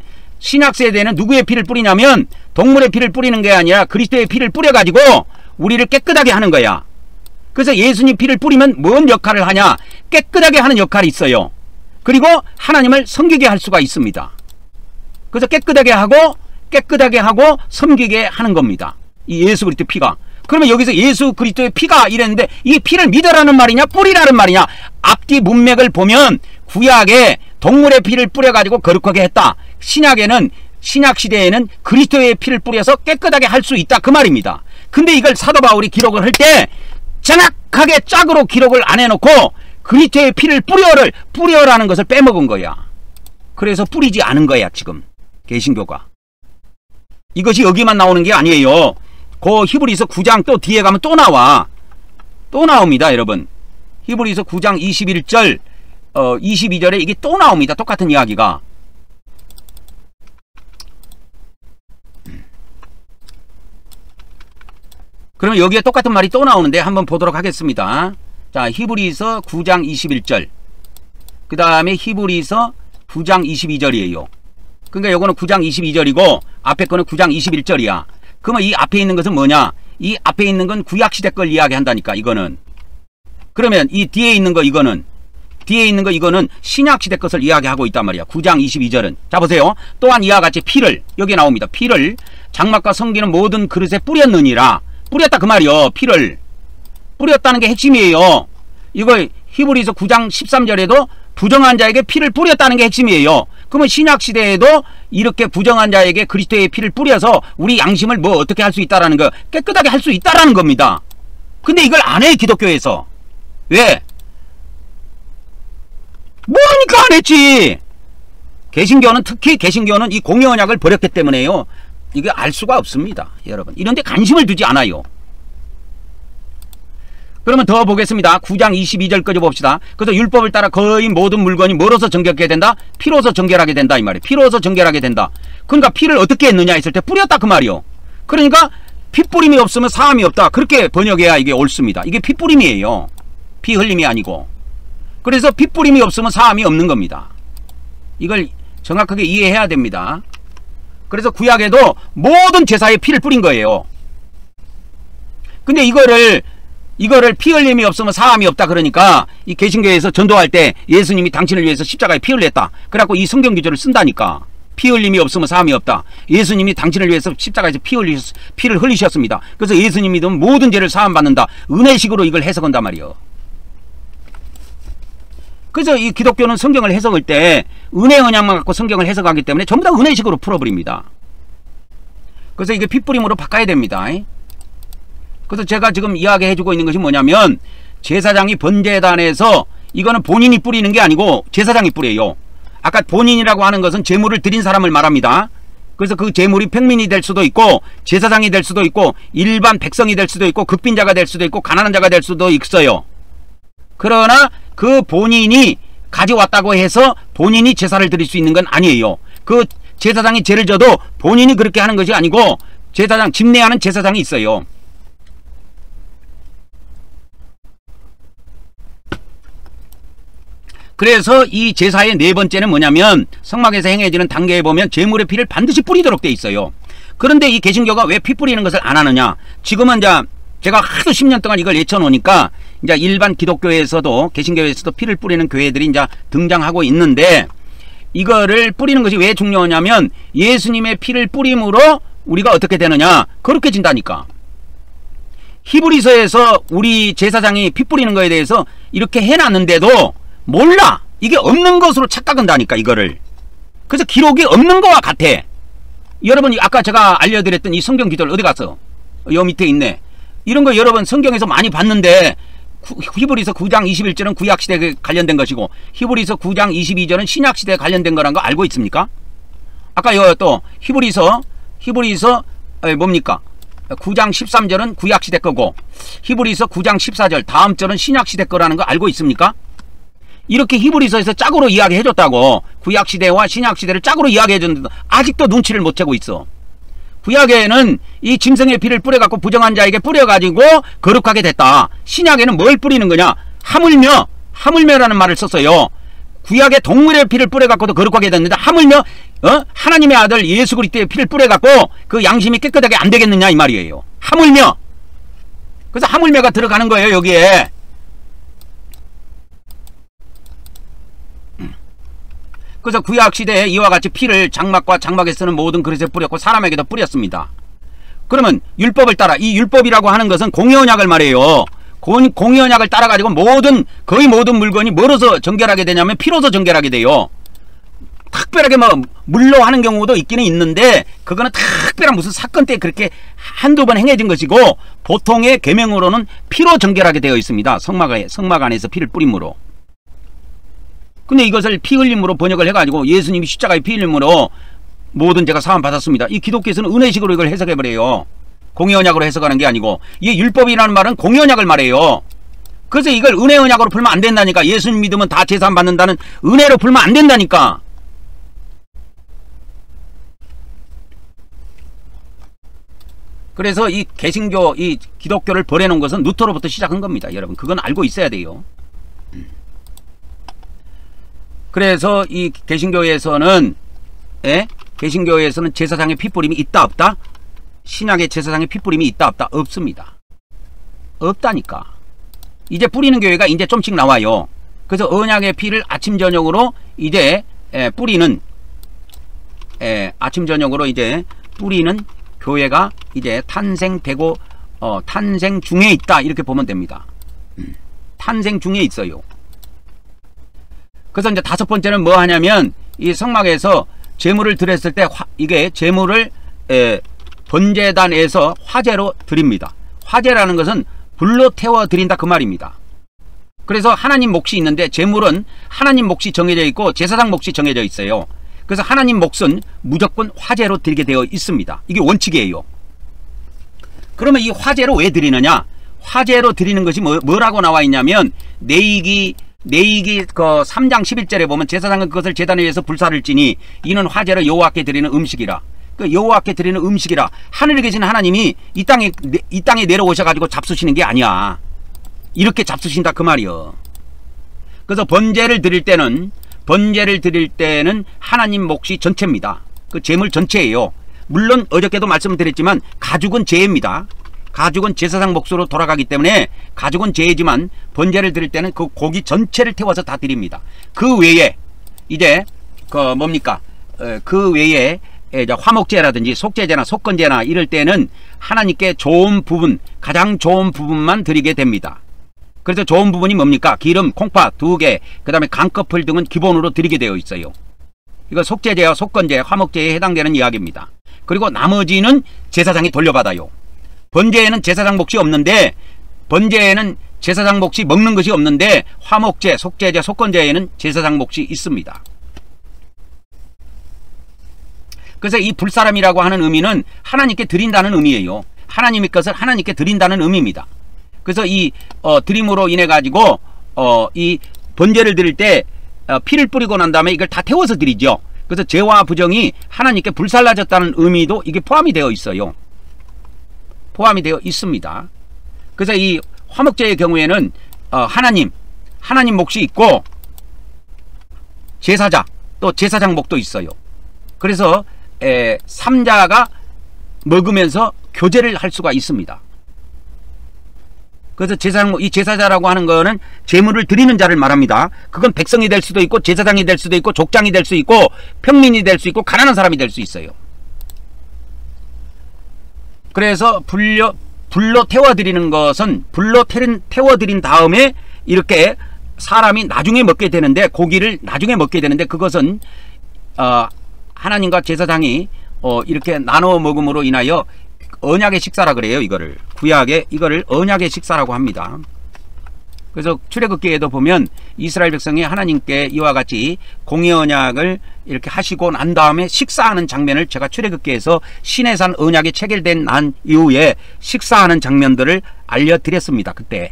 누구의 피를 뿌리냐면 동물의 피를 뿌리는 게 아니라 그리스도의 피를 뿌려가지고 우리를 깨끗하게 하는 거야. 그래서 예수님 피를 뿌리면 뭔 역할을 하냐? 깨끗하게 하는 역할이 있어요. 그리고 하나님을 섬기게 할 수가 있습니다. 그래서 깨끗하게 하고 섬기게 하는 겁니다. 이 예수 그리스도의 피가. 그러면 여기서 예수 그리스도의 피가 이랬는데 이 피를 믿으라는 말이냐 뿌리라는 말이냐? 앞뒤 문맥을 보면 구약에 동물의 피를 뿌려가지고 거룩하게 했다. 신약시대에는 그리스도의 피를 뿌려서 깨끗하게 할 수 있다 그 말입니다. 근데 이걸 사도 바울이 기록을 할 때 정확하게 짝으로 기록을 안 해놓고 그리스도의 피를 뿌려라는 것을 빼먹은 거야. 그래서 뿌리지 않은 거야 지금 개신교가. 이것이 여기만 나오는 게 아니에요. 그 히브리서 9장 또 뒤에 가면 또 나와. 또 나옵니다 여러분. 히브리서 9장 21절 22절에 이게 또 나옵니다. 똑같은 이야기가. 그러면 여기에 똑같은 말이 또 나오는데 한번 보도록 하겠습니다. 자, 히브리서 9장 21절. 그 다음에 히브리서 9장 22절이에요. 그러니까 요거는 9장 22절이고 앞에 거는 9장 21절이야. 그러면 이 앞에 있는 것은 뭐냐? 이 앞에 있는 건 구약시대 걸 이야기한다니까 이거는. 그러면 이 뒤에 있는 거 이거는 신약시대 것을 이야기하고 있단 말이야. 9장 22절은. 자 보세요. 또한 이와 같이 피를, 여기 나옵니다. 피를 장막과 성기는 모든 그릇에 뿌렸느니라. 뿌렸다 그 말이요. 피를 뿌렸다는 게 핵심이에요. 이거 히브리서 9장 13절에도 부정한 자에게 피를 뿌렸다는 게 핵심이에요. 그러면 신약시대에도 이렇게 부정한 자에게 그리스도의 피를 뿌려서 우리 양심을 뭐 어떻게 할 수 있다라는 거, 깨끗하게 할 수 있다라는 겁니다. 근데 이걸 안 해 기독교에서. 왜? 모르니까 안 했지. 개신교는, 특히 개신교는 이 공의 언약을 버렸기 때문에요. 이게 알 수가 없습니다 여러분. 이런데 관심을 두지 않아요. 그러면 더 보겠습니다. 9장 22절까지 봅시다. 그래서 율법을 따라 거의 모든 물건이 뭐로서 정결하게 된다? 피로서 정결하게 된다 이 말이에요. 피로서 정결하게 된다. 그러니까 피를 어떻게 했느냐 했을 때 뿌렸다 그 말이요. 그러니까 피 뿌림이 없으면 사함이 없다. 그렇게 번역해야 이게 옳습니다. 이게 피 뿌림이에요. 피 흘림이 아니고. 그래서 피 뿌림이 없으면 사함이 없는 겁니다. 이걸 정확하게 이해해야 됩니다. 그래서 구약에도 모든 제사에 피를 뿌린 거예요. 근데 이거를 피 흘림이 없으면 사함이 없다 그러니까 이 개신교에서 전도할 때 예수님이 당신을 위해서 십자가에 피 흘렸다. 그래갖고 이 성경 구절을 쓴다니까. 피 흘림이 없으면 사함이 없다. 예수님이 당신을 위해서 십자가에서 피를 흘리셨습니다. 그래서 예수님 믿으면 모든 죄를 사함받는다. 은혜식으로 이걸 해석한단 말이에요. 그래서 이 기독교는 성경을 해석할 때 은혜 언약만 갖고 성경을 해석하기 때문에 전부 다 은혜식으로 풀어버립니다. 그래서 이게 핏뿌림으로 바꿔야 됩니다. 그래서 제가 지금 이야기해주고 있는 것이 뭐냐면 제사장이 번제단에서 이거는 본인이 뿌리는 게 아니고 제사장이 뿌려요. 아까 본인이라고 하는 것은 제물을 드린 사람을 말합니다. 그래서 그 제물이 평민이 될 수도 있고 제사장이 될 수도 있고 일반 백성이 될 수도 있고 급빈자가 될 수도 있고 가난한 자가 될 수도 있어요. 그러나 그 본인이 가져왔다고 해서 본인이 제사를 드릴 수 있는 건 아니에요. 그 제사장이 죄를 져도 본인이 그렇게 하는 것이 아니고 제사장, 집례하는 제사장이 있어요. 그래서 이 제사의 네 번째는 뭐냐면 성막에서 행해지는 단계에 보면 제물의 피를 반드시 뿌리도록 돼 있어요. 그런데 이 개신교가 왜 피 뿌리는 것을 안 하느냐? 지금은 이제 제가 하도 10년 동안 이걸 예쳐놓으니까 이제 일반 기독교에서도 개신교에서도 피를 뿌리는 교회들이 이제 등장하고 있는데 이거를 뿌리는 것이 왜 중요하냐면 예수님의 피를 뿌림으로 우리가 어떻게 되느냐? 거룩해진다니까. 히브리서에서 우리 제사장이 피 뿌리는 거에 대해서 이렇게 해놨는데도 몰라. 이게 없는 것으로 착각한다니까 이거를. 그래서 기록이 없는 거와 같아. 여러분 아까 제가 알려드렸던 이 성경 기도를 어디 갔어? 여 밑에 있네. 이런 거 여러분 성경에서 많이 봤는데 히브리서 9장 21절은 구약시대에 관련된 것이고 히브리서 9장 22절은 신약시대에 관련된 거란 거 알고 있습니까? 아까 이거 또 히브리서 뭡니까? 9장 13절은 구약시대 거고 히브리서 9장 14절 다음 절은 신약시대 거라는 거 알고 있습니까? 이렇게 히브리서에서 짝으로 이야기해줬다고. 구약시대와 신약시대를 짝으로 이야기해줬는데 아직도 눈치를 못 채고 있어. 구약에는 이 짐승의 피를 뿌려갖고 부정한 자에게 뿌려가지고 거룩하게 됐다. 신약에는 뭘 뿌리는 거냐? 하물며라는 말을 썼어요. 구약에 동물의 피를 뿌려갖고도 거룩하게 됐는데 하물며 하나님의 아들 예수 그리스도의 피를 뿌려갖고 그 양심이 깨끗하게 안 되겠느냐 이 말이에요. 하물며. 그래서 하물며가 들어가는 거예요 여기에. 그래서 구약시대에 이와 같이 피를 장막과 장막에 쓰는 모든 그릇에 뿌렸고 사람에게도 뿌렸습니다. 그러면 율법을 따라, 이 율법이라고 하는 것은 공의언약을 말해요. 공의언약을 따라가지고 거의 모든 물건이 뭐로서 정결하게 되냐면 피로서 정결하게 돼요. 특별하게 뭐 물로 하는 경우도 있기는 있는데 그거는 특별한 무슨 사건 때 그렇게 한두 번 행해진 것이고 보통의 계명으로는 피로 정결하게 되어 있습니다. 성막 안에서 피를 뿌림으로. 근데 이것을 피 흘림으로 번역을 해가지고 예수님이 십자가의 피 흘림으로 모든 죄가 사함 받았습니다. 이 기독교에서는 은혜식으로 이걸 해석해버려요. 공의 언약으로 해석하는 게 아니고 이게 율법이라는 말은 공의 언약을 말해요. 그래서 이걸 은혜 언약으로 풀면 안 된다니까. 예수님 믿으면 다 제사함 받는다는 은혜로 풀면 안 된다니까. 그래서 이 개신교, 이 기독교를 버려놓은 것은 루터로부터 시작한 겁니다. 여러분 그건 알고 있어야 돼요. 그래서 이 개신교에서는 개신교에서는 제사장의 피뿌림이 있다 없다? 신약의 제사장의 피뿌림이 있다 없다? 없습니다. 없다니까. 이제 뿌리는 교회가 이제 좀씩 나와요. 그래서 언약의 피를 아침 저녁으로 이제 뿌리는 아침 저녁으로 이제 뿌리는 교회가 이제 탄생되고 탄생 중에 있다 이렇게 보면 됩니다. 탄생 중에 있어요. 그래서 이제 다섯 번째는 뭐 하냐면 이 성막에서 제물을 드렸을 때 이게 제물을 번제단에서 화제로 드립니다. 화제라는 것은 불로 태워 드린다 그 말입니다. 그래서 하나님 몫이 있는데 제물은 하나님 몫이 정해져 있고 제사장 몫이 정해져 있어요. 그래서 하나님 몫은 무조건 화제로 드리게 되어 있습니다. 이게 원칙이에요. 그러면 이 화제로 왜 드리느냐? 화제로 드리는 것이 뭐라고 나와 있냐면 내이기 그 3장 11절에 보면 제사장은 그것을 제단에 위해서 불사를 찌니 이는 화제로 여호와께 드리는 음식이라. 그 여호와께 드리는 음식이라. 하늘에 계신 하나님이 이 땅에 내려오셔가지고 잡수시는 게 아니야. 이렇게 잡수신다 그 말이요. 그래서 번제를 드릴 때는 하나님 몫이 전체입니다. 그 제물 전체예요. 물론 어저께도 말씀드렸지만 가죽은 제입니다. 가죽은 제사장 몫으로 돌아가기 때문에 가죽은 제이지만 번제를 드릴 때는 그 고기 전체를 태워서 다 드립니다. 그 외에 이제 그 외에 화목제라든지 속제제나 속건제나 이럴 때는 하나님께 좋은 부분, 가장 좋은 부분만 드리게 됩니다. 그래서 좋은 부분이 뭡니까? 기름, 콩팥 2개, 그 다음에 강커플 등은 기본으로 드리게 되어 있어요. 이거 속제제와 속건제, 화목제에 해당되는 이야기입니다. 그리고 나머지는 제사장이 돌려받아요. 번제에는 제사장 몫이 없는데 번제에는 제사장 몫이 먹는 것이 없는데 화목제, 속제제, 속건제에는 제사장 몫이 있습니다. 그래서 이 불사람이라고 하는 의미는 하나님께 드린다는 의미예요. 하나님의 것을 하나님께 드린다는 의미입니다. 그래서 이 드림으로 인해 가지고 이 번제를 드릴 때 피를 뿌리고 난 다음에 이걸 다 태워서 드리죠. 그래서 죄와 부정이 하나님께 불살라졌다는 의미도 이게 포함이 되어 있어요. 포함이 되어 있습니다. 그래서 이 화목제의 경우에는 하나님 몫이 있고 제사자 또 제사장 몫도 있어요. 그래서 삼자가 먹으면서 교제를 할 수가 있습니다. 그래서 이 제사자라고 하는 거는 제물을 드리는 자를 말합니다. 그건 백성이 될 수도 있고 제사장이 될 수도 있고 족장이 될 수 있고 평민이 될 수 있고 가난한 사람이 될 수 있어요. 그래서 불로 태워드리는 것은 불로 태워드린 다음에 이렇게 사람이 나중에 먹게 되는데 고기를 나중에 먹게 되는데 그것은 하나님과 제사장이 이렇게 나눠 먹음으로 인하여 언약의 식사라 그래요. 이거를 구약의 이거를 언약의 식사라고 합니다. 그래서 출애굽기에도 보면 이스라엘 백성이 하나님께 이와 같이 공의 언약을 이렇게 하시고 난 다음에 식사하는 장면을 제가 출애굽기에서 시내산 언약이 체결된 난 이후에 식사하는 장면들을 알려드렸습니다. 그때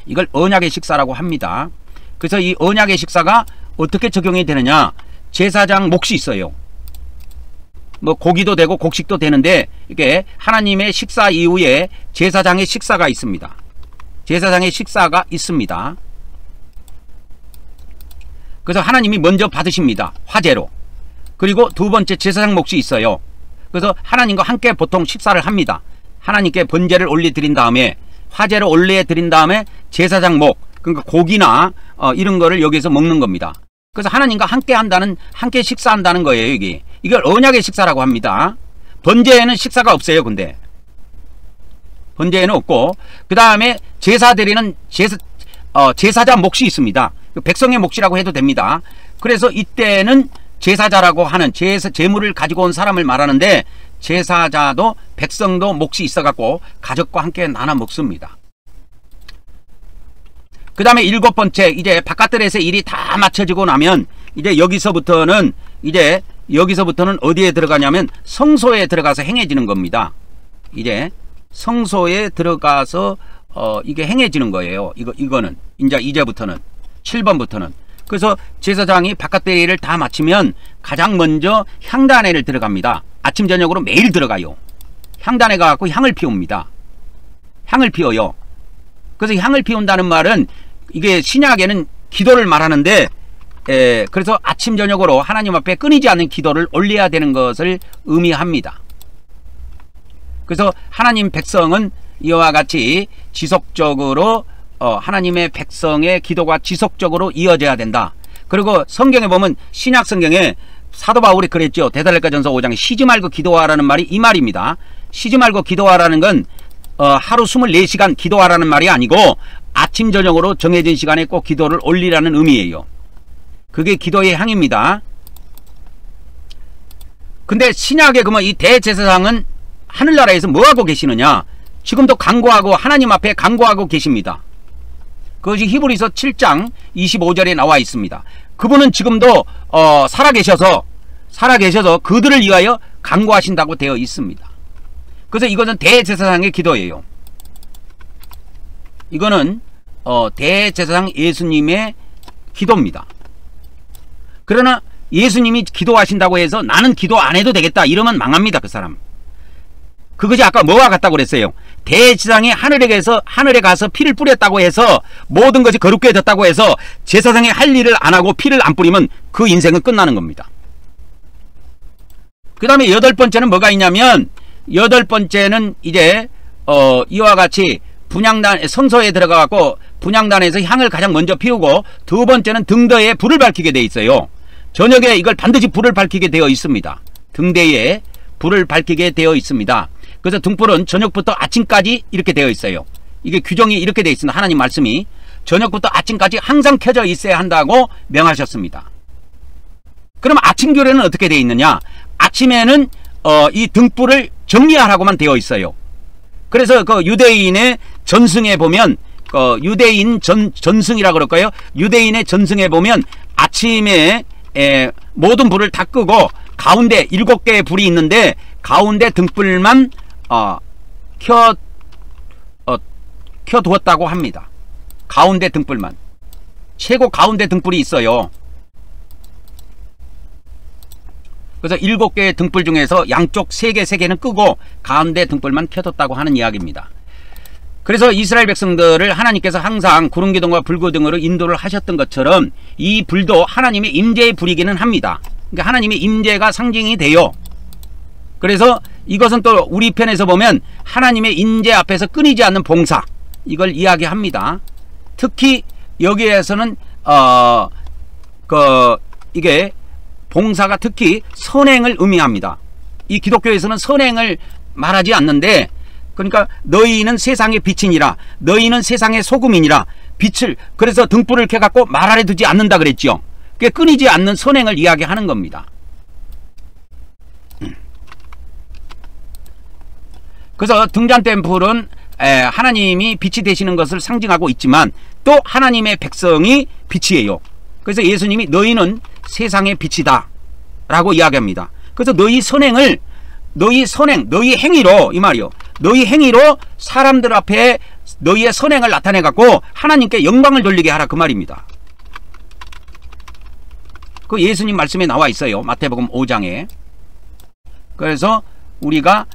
이걸 언약의 식사라고 합니다. 그래서 이 언약의 식사가 어떻게 적용이 되느냐? 제사장 몫이 있어요. 뭐 고기도 되고 곡식도 되는데 이게 하나님의 식사 이후에 제사장의 식사가 있습니다. 제사장의 식사가 있습니다. 그래서 하나님이 먼저 받으십니다. 화제로. 그리고 두 번째 제사장 몫이 있어요. 그래서 하나님과 함께 보통 식사를 합니다. 하나님께 번제를 올려드린 다음에 화제를 올려드린 다음에 제사장 몫, 그러니까 고기나 이런 거를 여기서 먹는 겁니다. 그래서 하나님과 함께 식사한다는 거예요. 이걸 언약의 식사라고 합니다. 번제에는 식사가 없어요. 근데 번제에는 없고 그 다음에 제사 드리는 제사자 몫이 있습니다. 백성의 몫이라고 해도 됩니다. 그래서 이때는 제사자라고 하는 제물을 가지고 온 사람을 말하는데, 제사자도 백성도 몫이 있어갖고 가족과 함께 나눠 먹습니다. 그 다음에 7번째, 이제 바깥들에서 일이 다 맞춰지고 나면 이제 여기서부터는 어디에 들어가냐면 성소에 들어가서 행해지는 겁니다. 이제 성소에 들어가서 이게 행해지는 거예요. 이거는 이제부터는 7번부터는. 그래서 제사장이 바깥의 일을 다 마치면 가장 먼저 향단회를 들어갑니다. 아침 저녁으로 매일 들어가요. 향단회 가갖고 향을 피웁니다. 향을 피워요. 그래서 향을 피운다는 말은 이게 신약에는 기도를 말하는데, 그래서 아침 저녁으로 하나님 앞에 끊이지 않는 기도를 올려야 되는 것을 의미합니다. 그래서 하나님 백성은 이와 같이 지속적으로 하나님의 백성의 기도가 지속적으로 이어져야 된다. 그리고 성경에 보면, 신약 성경에 사도 바울이 그랬죠. 데살로니가전서 5장에 쉬지 말고 기도하라는 말이 이 말입니다. 쉬지 말고 기도하라는 건 하루 24시간 기도하라는 말이 아니고 아침 저녁으로 정해진 시간에 꼭 기도를 올리라는 의미예요. 그게 기도의 향입니다. 근데 신약에 그러면 이 대제사장은 하늘나라에서 뭐하고 계시느냐? 지금도 간구하고 하나님 앞에 간구하고 계십니다. 그것이 히브리서 7장 25절에 나와 있습니다. 그분은 지금도 살아계셔서 그들을 위하여 간구하신다고 되어 있습니다. 그래서 이것은 대제사장의 기도예요. 이거는 대제사장 예수님의 기도입니다. 그러나 예수님이 기도하신다고 해서 나는 기도 안 해도 되겠다 이러면 망합니다. 그 사람. 그것이 아까 뭐와 같다고 그랬어요. 대제사장이 하늘에 가서 피를 뿌렸다고 해서 모든 것이 거룩게 됐다고 해서 제사장이 할 일을 안 하고 피를 안 뿌리면 그 인생은 끝나는 겁니다. 그 다음에 8번째는 뭐가 있냐면, 8번째는 이제 이와 같이 분향단 성소에 들어가갖고 분향단에서 향을 가장 먼저 피우고, 2번째는 등대에 불을 밝히게 되어 있어요. 저녁에 이걸 반드시 불을 밝히게 되어 있습니다. 등대에 불을 밝히게 되어 있습니다. 그래서 등불은 저녁부터 아침까지 이렇게 되어 있어요. 이게 규정이 이렇게 되어 있습니다. 하나님 말씀이 저녁부터 아침까지 항상 켜져 있어야 한다고 명하셨습니다. 그럼 아침 교례는 어떻게 되어 있느냐? 아침에는 이 등불을 정리하라고만 되어 있어요. 그래서 그 유대인의 전승에 보면 유대인 전승이라 그럴까요? 유대인의 전승에 보면 아침에 모든 불을 다 끄고 가운데 7개의 불이 있는데 가운데 등불만 켜두었다고 합니다. 가운데 등불만. 최고 가운데 등불이 있어요. 그래서 7개의 등불 중에서 양쪽 3개는 끄고 가운데 등불만 켜뒀다고 하는 이야기입니다. 그래서 이스라엘 백성들을 하나님께서 항상 구름기둥과 불기둥으로 인도를 하셨던 것처럼 이 불도 하나님의 임재의 불이기는 합니다. 그러니까 하나님의 임재가 상징이 돼요. 그래서 이것은 또 우리 편에서 보면 하나님의 임재 앞에서 끊이지 않는 봉사, 이걸 이야기합니다. 특히 여기에서는 이게 봉사가 특히 선행을 의미합니다. 이 기독교에서는 선행을 말하지 않는데, 그러니까 너희는 세상의 빛이니라, 너희는 세상의 소금이니라, 빛을, 그래서 등불을 켜갖고 말 아래 두지 않는다 그랬죠. 그게 끊이지 않는 선행을 이야기하는 겁니다. 그래서 등잔된 불은 하나님이 빛이 되시는 것을 상징하고 있지만 또 하나님의 백성이 빛이에요. 그래서 예수님이 너희는 세상의 빛이다 라고 이야기합니다. 그래서 너희 행위로, 이 말이요, 너희 행위로 사람들 앞에 너희의 선행을 나타내 갖고 하나님께 영광을 돌리게 하라, 그 말입니다. 그 예수님 말씀에 나와 있어요. 마태복음 5장에. 그래서 우리가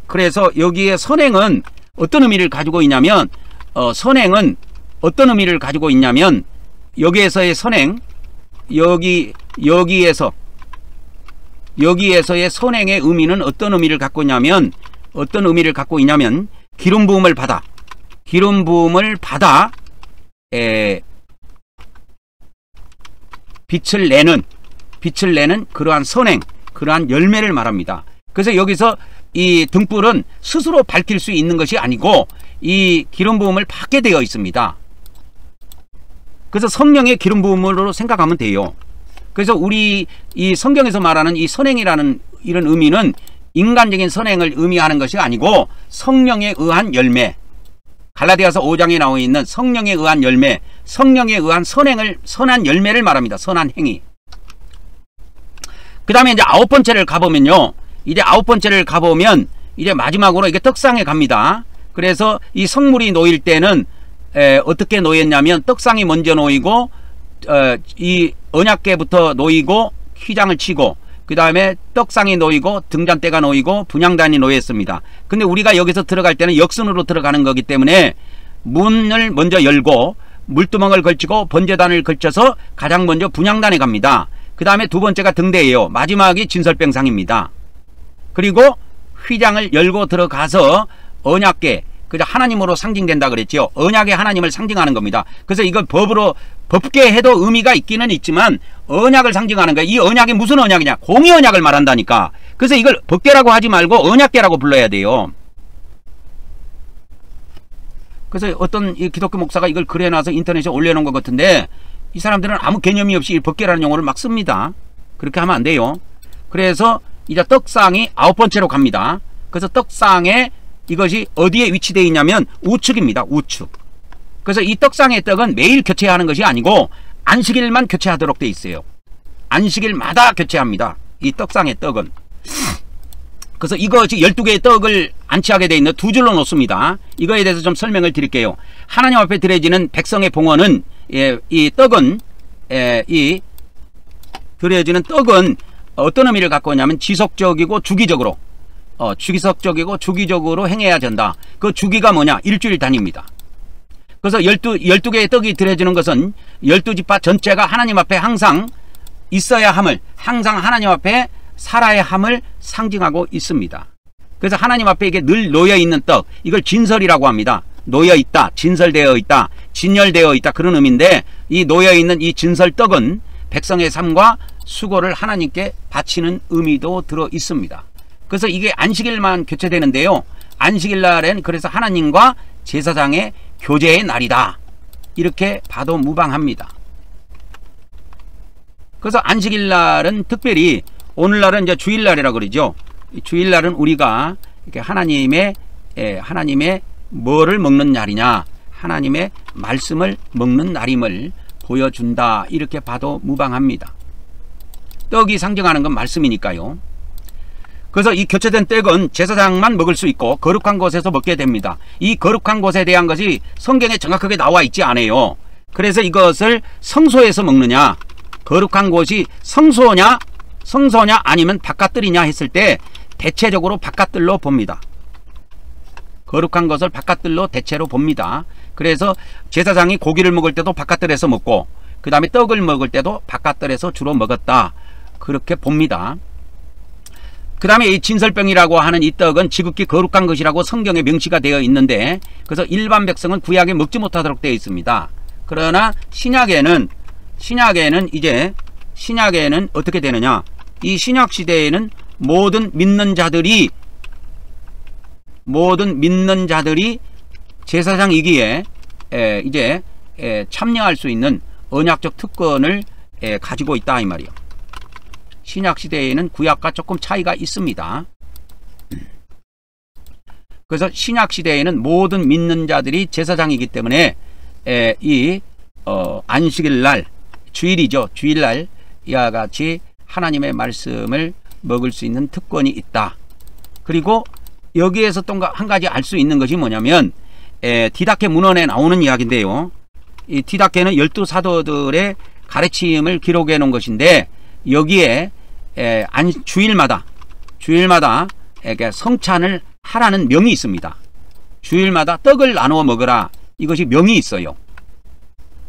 그래서 여기에 선행은 어떤 의미를 가지고 있냐면, 선행은 어떤 의미를 가지고 있냐면, 여기에서의 선행, 여기에서의 선행의 의미는 어떤 의미를 갖고 있냐면, 기름 부음을 받아 빛을 내는 그러한 선행, 그러한 열매를 말합니다. 그래서 여기서 이 등불은 스스로 밝힐 수 있는 것이 아니고 이 기름 부음을 받게 되어 있습니다. 그래서 성령의 기름 부음으로 생각하면 돼요. 그래서 우리 이 성경에서 말하는 이 선행이라는 이런 의미는 인간적인 선행을 의미하는 것이 아니고 성령에 의한 열매, 갈라디아서 5장에 나와 있는 성령에 의한 열매, 성령에 의한 선한 열매를 말합니다. 선한 행위. 그 다음에 이제 9번째를 가보면요. 이제 9번째를 가보면 이제 마지막으로 이게 떡상에 갑니다. 그래서 이 성물이 놓일 때는 어떻게 놓였냐면 떡상이 먼저 놓이고 이 언약궤부터 놓이고 휘장을 치고 그 다음에 떡상이 놓이고 등잔대가 놓이고 분향단이 놓였습니다. 근데 우리가 여기서 들어갈 때는 역순으로 들어가는 거기 때문에 문을 먼저 열고 물두멍을 걸치고 번제단을 걸쳐서 가장 먼저 분향단에 갑니다. 그 다음에 두 번째가 등대예요. 마지막이 진설병상입니다. 그리고 휘장을 열고 들어가서 언약궤, 그죠? 하나님으로 상징된다 그랬지요. 언약의 하나님을 상징하는 겁니다. 그래서 이걸 법계 해도 의미가 있기는 있지만 언약을 상징하는 거예요. 이 언약이 무슨 언약이냐? 공의 언약을 말한다니까. 그래서 이걸 법계라고 하지 말고 언약궤라고 불러야 돼요. 그래서 어떤 이 기독교 목사가 이걸 그려놔서 인터넷에 올려놓은 것 같은데 이 사람들은 아무 개념이 없이 법계라는 용어를 막 씁니다. 그렇게 하면 안 돼요. 그래서 이제 떡상이 9번째로 갑니다. 그래서 떡상에 이것이 어디에 위치되어 있냐면 우측입니다. 우측. 그래서 이 떡상의 떡은 매일 교체하는 것이 아니고 안식일만 교체하도록 되어 있어요. 안식일마다 교체합니다. 이 떡상의 떡은. 그래서 이것이 12개의 떡을 안치하게 되어 있는 두 줄로 놓습니다. 이거에 대해서 좀 설명을 드릴게요. 하나님 앞에 드려지는 백성의 봉헌은 이 떡은 이 드려지는 떡은 어떤 의미를 갖고 있냐면 지속적이고 주기적으로 주기적으로 행해야 된다. 그 주기가 뭐냐? 일주일 단위입니다. 그래서 12개의 떡이 드려지는 것은 12지파 전체가 하나님 앞에 항상 있어야 함을, 항상 하나님 앞에 살아야 함을 상징하고 있습니다. 그래서 하나님 앞에 이게 늘 놓여있는 떡, 이걸 진설이라고 합니다. 놓여있다, 진설되어 있다, 진열되어 있다, 그런 의미인데 이 놓여있는 이 진설떡은 백성의 삶과 수고를 하나님께 바치는 의미도 들어 있습니다. 그래서 이게 안식일만 교체되는데요. 안식일 날엔 그래서 하나님과 제사장의 교제의 날이다. 이렇게 봐도 무방합니다. 그래서 안식일 날은 특별히 오늘날은 이제 주일날이라고 그러죠. 주일날은 우리가 이렇게 하나님의 뭐를 먹는 날이냐? 하나님의 말씀을 먹는 날임을 보여준다. 이렇게 봐도 무방합니다. 떡이 상징하는 건 말씀이니까요. 그래서 이 교체된 떡은 제사장만 먹을 수 있고 거룩한 곳에서 먹게 됩니다. 이 거룩한 곳에 대한 것이 성경에 정확하게 나와 있지 않아요. 그래서 이것을 성소에서 먹느냐, 거룩한 곳이 성소냐 아니면 바깥들이냐 했을 때 대체적으로 바깥들로 봅니다. 거룩한 것을 바깥들로 대체로 봅니다. 그래서 제사장이 고기를 먹을 때도 바깥들에서 먹고 그 다음에 떡을 먹을 때도 바깥들에서 주로 먹었다. 그렇게 봅니다. 그 다음에 이 진설병이라고 하는 이 떡은 지극히 거룩한 것이라고 성경에 명시가 되어 있는데 그래서 일반 백성은 구약에 먹지 못하도록 되어 있습니다. 그러나 신약에는 어떻게 되느냐? 이 신약 시대에는 모든 믿는 자들이 제사장이기에 이제 참여할 수 있는 언약적 특권을 가지고 있다 이 말이에요. 신약 시대에는 구약과 조금 차이가 있습니다. 그래서 신약 시대에는 모든 믿는 자들이 제사장이기 때문에 이 안식일 날, 주일이죠. 주일날 이와 같이 하나님의 말씀을 먹을 수 있는 특권이 있다. 그리고 여기에서 또 한 가지 알 수 있는 것이 뭐냐면 디다케 문헌에 나오는 이야기인데요. 이 디다케는 12사도들의 가르침을 기록해 놓은 것인데 여기에 주일마다 성찬을 하라는 명이 있습니다. 주일마다 떡을 나누어 먹으라. 이것이 명이 있어요.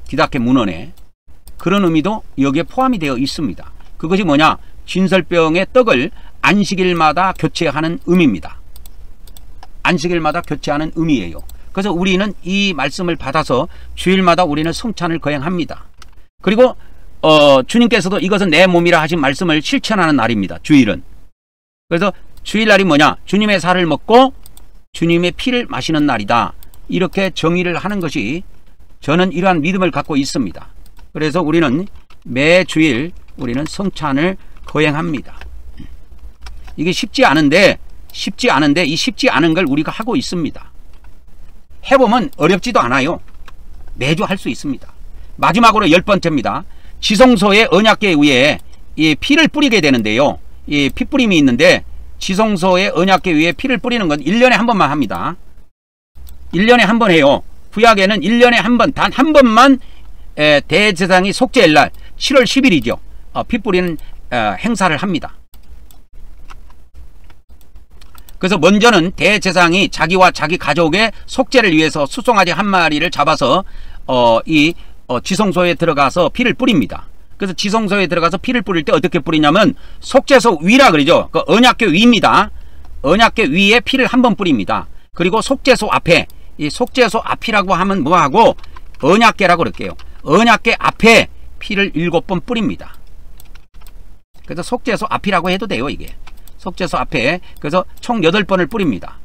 디다케 문헌에. 그런 의미도 여기에 포함이 되어 있습니다. 그것이 뭐냐? 진설병의 떡을 안식일마다 교체하는 의미입니다. 안식일마다 교체하는 의미예요. 그래서 우리는 이 말씀을 받아서 주일마다 우리는 성찬을 거행합니다. 그리고 주님께서도 이것은 내 몸이라 하신 말씀을 실천하는 날입니다. 주일은. 그래서 주일날이 뭐냐? 주님의 살을 먹고 주님의 피를 마시는 날이다. 이렇게 정의를 하는 것이 저는 이러한 믿음을 갖고 있습니다. 그래서 우리는 매 주일 우리는 성찬을 거행합니다. 이게 쉽지 않은데 이 쉽지 않은 걸 우리가 하고 있습니다. 해보면 어렵지도 않아요. 매주 할 수 있습니다. 마지막으로 10번째입니다. 지성소의 언약궤 위에 이 피를 뿌리게 되는데요. 이 피뿌림이 있는데 지성소의 언약궤 위에 피를 뿌리는 건 1년에 한 번만 합니다. 1년에 한 번 해요. 구약에는 1년에 한 번, 단 한 번만 대제사장이 속죄일날 7월 10일이죠. 피 뿌리는 행사를 합니다. 그래서 먼저는 대제사장이 자기와 자기 가족의 속죄를 위해서 수송아지 한 마리를 잡아서 지성소에 들어가서 피를 뿌립니다. 그래서 지성소에 들어가서 피를 뿌릴 때 어떻게 뿌리냐면 속죄소 위라 그러죠. 그 언약궤 위입니다. 언약궤 위에 피를 한 번 뿌립니다. 그리고 속죄소 앞에, 이 속죄소 앞이라고 하면 뭐하고 언약궤라고 그럴게요. 언약궤 앞에 피를 7번 뿌립니다. 그래서 속죄소 앞이라고 해도 돼요. 이게 속죄소 앞에, 그래서 총 8번을 뿌립니다.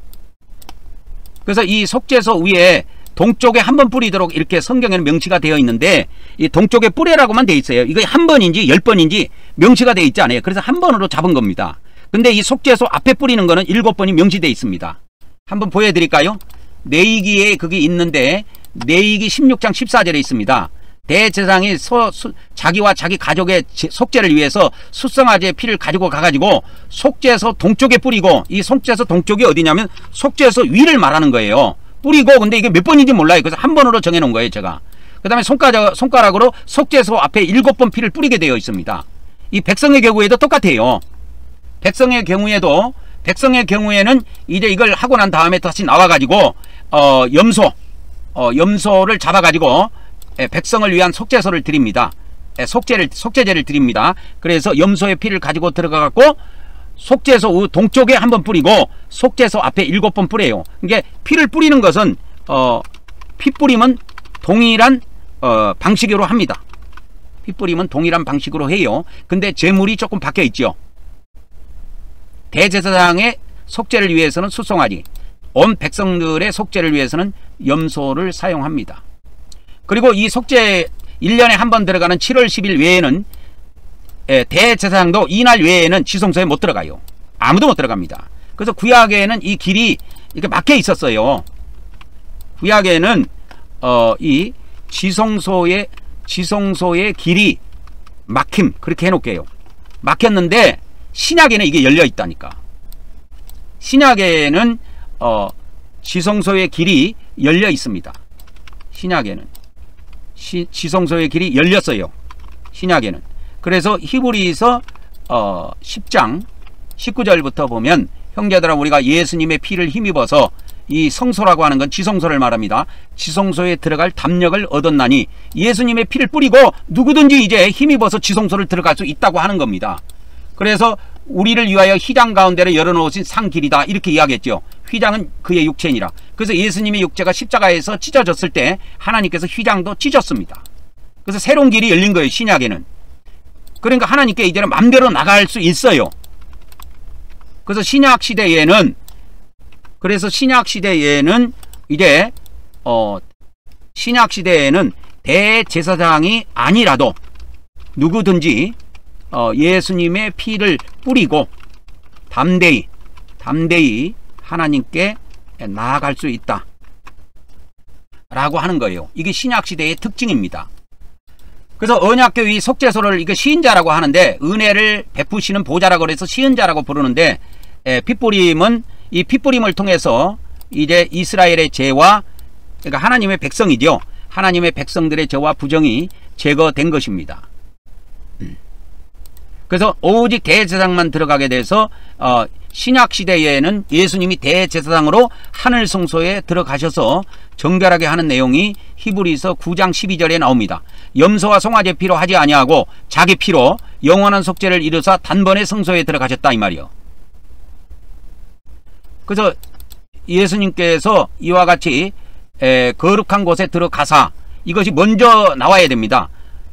그래서 이 속죄소 위에 동쪽에 한 번 뿌리도록 이렇게 성경에는 명시가 되어 있는데 이 동쪽에 뿌리라고만 되어 있어요. 이거 한 번인지 10번인지 명시가 되어 있지 않아요. 그래서 한 번으로 잡은 겁니다. 근데 이 속죄소 앞에 뿌리는 거는 7번이 명시되어 있습니다. 한번 보여드릴까요? 레위기에 그게 있는데 레위기 16장 14절에 있습니다. 대제사장이 자기와 자기 가족의 속죄를 위해서 숫송아지의 피를 가지고 가가지고 속죄소 동쪽에 뿌리고, 이 속죄소 동쪽이 어디냐면 속죄소 위를 말하는 거예요. 뿌리고, 근데 이게 몇 번인지 몰라요. 그래서 한 번으로 정해놓은 거예요, 제가. 그 다음에 손가락으로 속죄소 앞에 7번 피를 뿌리게 되어 있습니다. 이 백성의 경우에도 똑같아요. 백성의 경우에는 이제 이걸 하고 난 다음에 다시 나와가지고 염소를 잡아가지고 백성을 위한 속죄소를 드립니다. 속죄제를 드립니다. 그래서 염소의 피를 가지고 들어가갖고 속죄소 동쪽에 한 번 뿌리고 속죄소 앞에 7번 뿌려요. 이게 피를 뿌리는 것은 피 뿌림은 동일한 방식으로 합니다. 피 뿌림은 동일한 방식으로 해요. 근데 제물이 조금 바뀌어 있죠. 대제사장의 속죄를 위해서는 숫송아지, 온 백성들의 속죄를 위해서는 염소를 사용합니다. 그리고 이 속죄 1년에 한 번 들어가는 7월 10일 외에는 대제사장도 이날 외에는 지성소에 못 들어가요. 아무도 못 들어갑니다. 그래서 구약에는 이 길이 이렇게 막혀 있었어요. 구약에는 이 지성소의 길이 막힘, 그렇게 해놓을게요. 막혔는데 신약에는 이게 열려 있다니까. 신약에는 지성소의 길이 열려 있습니다. 신약에는 지성소의 길이 열렸어요. 신약에는. 그래서 히브리서 10장 19절부터 보면, 형제들아 우리가 예수님의 피를 힘입어서, 이 성소라고 하는 건 지성소를 말합니다. 지성소에 들어갈 담력을 얻었나니, 예수님의 피를 뿌리고 누구든지 이제 힘입어서 지성소를 들어갈 수 있다고 하는 겁니다. 그래서 우리를 위하여 휘장 가운데를 열어놓으신 상길이다, 이렇게 이야기했죠. 휘장은 그의 육체니라. 그래서 예수님의 육체가 십자가에서 찢어졌을 때 하나님께서 휘장도 찢었습니다. 그래서 새로운 길이 열린 거예요, 신약에는. 그러니까 하나님께 이제는 맘대로 나갈 수 있어요. 그래서 신약 시대에는 이제 신약 시대에는 대제사장이 아니라도 누구든지 예수님의 피를 뿌리고 담대히 하나님께 나아갈 수 있다 라고 하는 거예요. 이게 신약 시대의 특징입니다. 그래서 언약궤의 속죄소를 이거 시인자라고 하는데, 은혜를 베푸시는 보좌라고 해서 시인자라고 부르는데, 핏뿌림은 이 핏뿌림을 통해서 이제 이스라엘의 죄와, 그러니까 하나님의 백성이죠. 하나님의 백성들의 죄와 부정이 제거된 것입니다. 그래서 오직 대제사장만 들어가게 돼서 신약 시대에는 예수님이 대제사장으로 하늘 성소에 들어가셔서 정결하게 하는 내용이 히브리서 9장 12절에 나옵니다. 염소와 송아지 피로 하지 아니하고 자기 피로 영원한 속죄를 이루사 단번에 성소에 들어가셨다, 이 말이요. 그래서 예수님께서 이와 같이 거룩한 곳에 들어가사, 이것이 먼저 나와야 됩니다.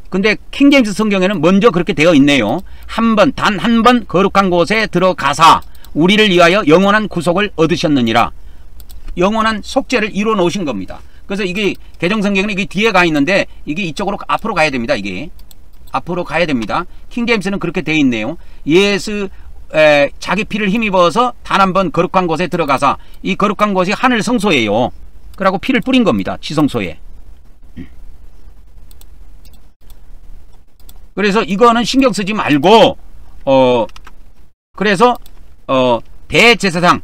근데 킹제임스 성경에는 먼저 그렇게 되어 있네요. 단 한 번 거룩한 곳에 들어가사 우리를 위하여 영원한 구속을 얻으셨느니라. 영원한 속죄를 이루어 놓으신 겁니다. 그래서 이게 개정성경은 이게 뒤에 가 있는데, 이게 이쪽으로 앞으로 가야 됩니다. 이게 앞으로 가야 됩니다. 킹제임스는 그렇게 돼 있네요. 예수 자기 피를 힘입어서 단 한 번 거룩한 곳에 들어가서 이 거룩한 곳이 하늘 성소예요. 그러고 피를 뿌린 겁니다. 지성소에. 그래서 이거는 신경 쓰지 말고 그래서 대제사장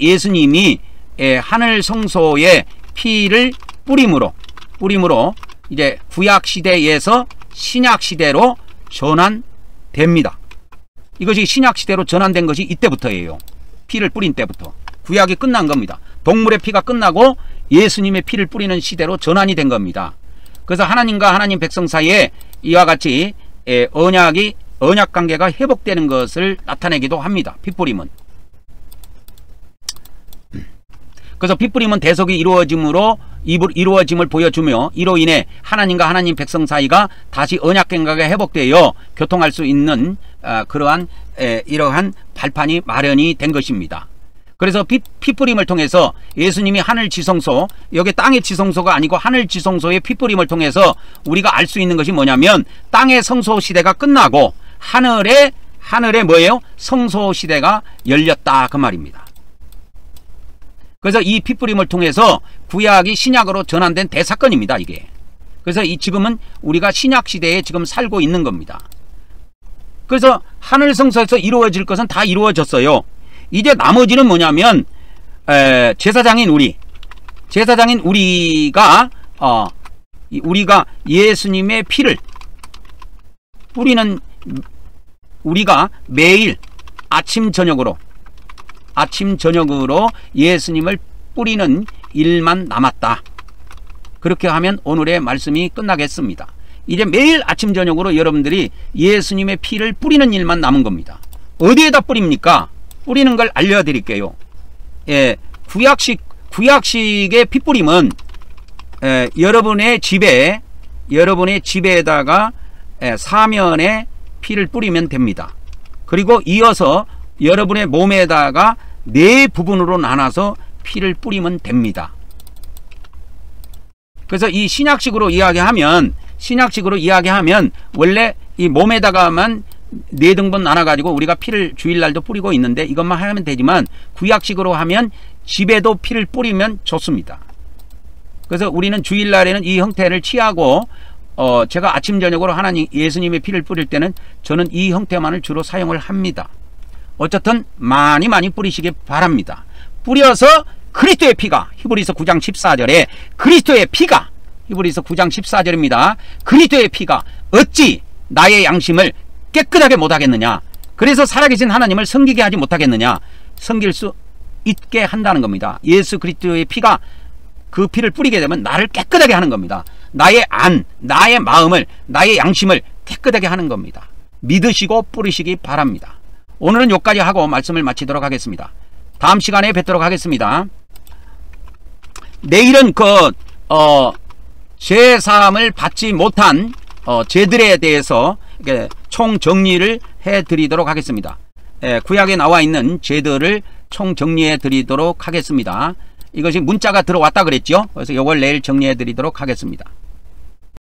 예수님이 하늘 성소에 피를 뿌림으로 이제 구약 시대에서 신약 시대로 전환됩니다. 이것이 신약 시대로 전환된 것이 이때부터예요. 피를 뿌린 때부터. 구약이 끝난 겁니다. 동물의 피가 끝나고 예수님의 피를 뿌리는 시대로 전환이 된 겁니다. 그래서 하나님과 하나님 백성 사이에 이와 같이 언약 관계가 회복되는 것을 나타내기도 합니다. 피 뿌림은. 그래서 피 뿌림은 대속이 이루어짐을 보여주며 이로 인해 하나님과 하나님 백성 사이가 다시 언약 관계가 회복되어 교통할 수 있는 그러한 이러한 발판이 마련이 된 것입니다. 그래서 피 뿌림을 통해서 예수님이 하늘 지성소, 여기 땅의 지성소가 아니고 하늘 지성소의 피 뿌림을 통해서 우리가 알 수 있는 것이 뭐냐면 땅의 성소 시대가 끝나고 하늘에 뭐예요? 성소 시대가 열렸다 그 말입니다. 그래서 이 피 뿌림을 통해서 구약이 신약으로 전환된 대사건입니다. 이게. 그래서 지금은 우리가 신약 시대에 지금 살고 있는 겁니다. 그래서 하늘 성소에서 이루어질 것은 다 이루어졌어요. 이제 나머지는 뭐냐면 제사장인 우리가 예수님의 피를 뿌리는 우리가 매일 아침 저녁으로 예수님을 뿌리는 일만 남았다. 그렇게 하면 오늘의 말씀이 끝나겠습니다. 이제 매일 아침 저녁으로 여러분들이 예수님의 피를 뿌리는 일만 남은 겁니다. 어디에다 뿌립니까? 뿌리는 걸 알려드릴게요. 구약식의 피 뿌림은 여러분의 집에다가 사면에 피를 뿌리면 됩니다. 그리고 이어서 여러분의 몸에다가 4부분으로 나눠서 피를 뿌리면 됩니다. 그래서 이 신약식으로 이야기하면 원래 이 몸에다가만 4등분 나눠가지고 우리가 피를 주일날도 뿌리고 있는데 이것만 하면 되지만 구약식으로 하면 집에도 피를 뿌리면 좋습니다. 그래서 우리는 주일날에는 이 형태를 취하고 제가 아침 저녁으로 예수님의 피를 뿌릴 때는 저는 이 형태만을 주로 사용을 합니다. 어쨌든 많이 뿌리시기 바랍니다. 뿌려서 그리스도의 피가 히브리서 9장 14절에 그리스도의 피가 히브리서 9장 14절입니다. 그리스도의 피가 어찌 나의 양심을 깨끗하게 못하겠느냐. 그래서 살아계신 하나님을 섬기게 하지 못하겠느냐. 섬길 수 있게 한다는 겁니다. 예수 그리스도의 피가 그 피를 뿌리게 되면 나를 깨끗하게 하는 겁니다. 나의 마음을, 나의 양심을 깨끗하게 하는 겁니다. 믿으시고 뿌리시기 바랍니다. 오늘은 여기까지 하고 말씀을 마치도록 하겠습니다. 다음 시간에 뵙도록 하겠습니다. 내일은 제사함을 받지 못한 제들에 대해서 총정리를 해드리도록 하겠습니다. 구약에 나와 있는 제들을 총정리해 드리도록 하겠습니다. 이것이 문자가 들어왔다 그랬죠. 그래서 이걸 내일 정리해 드리도록 하겠습니다.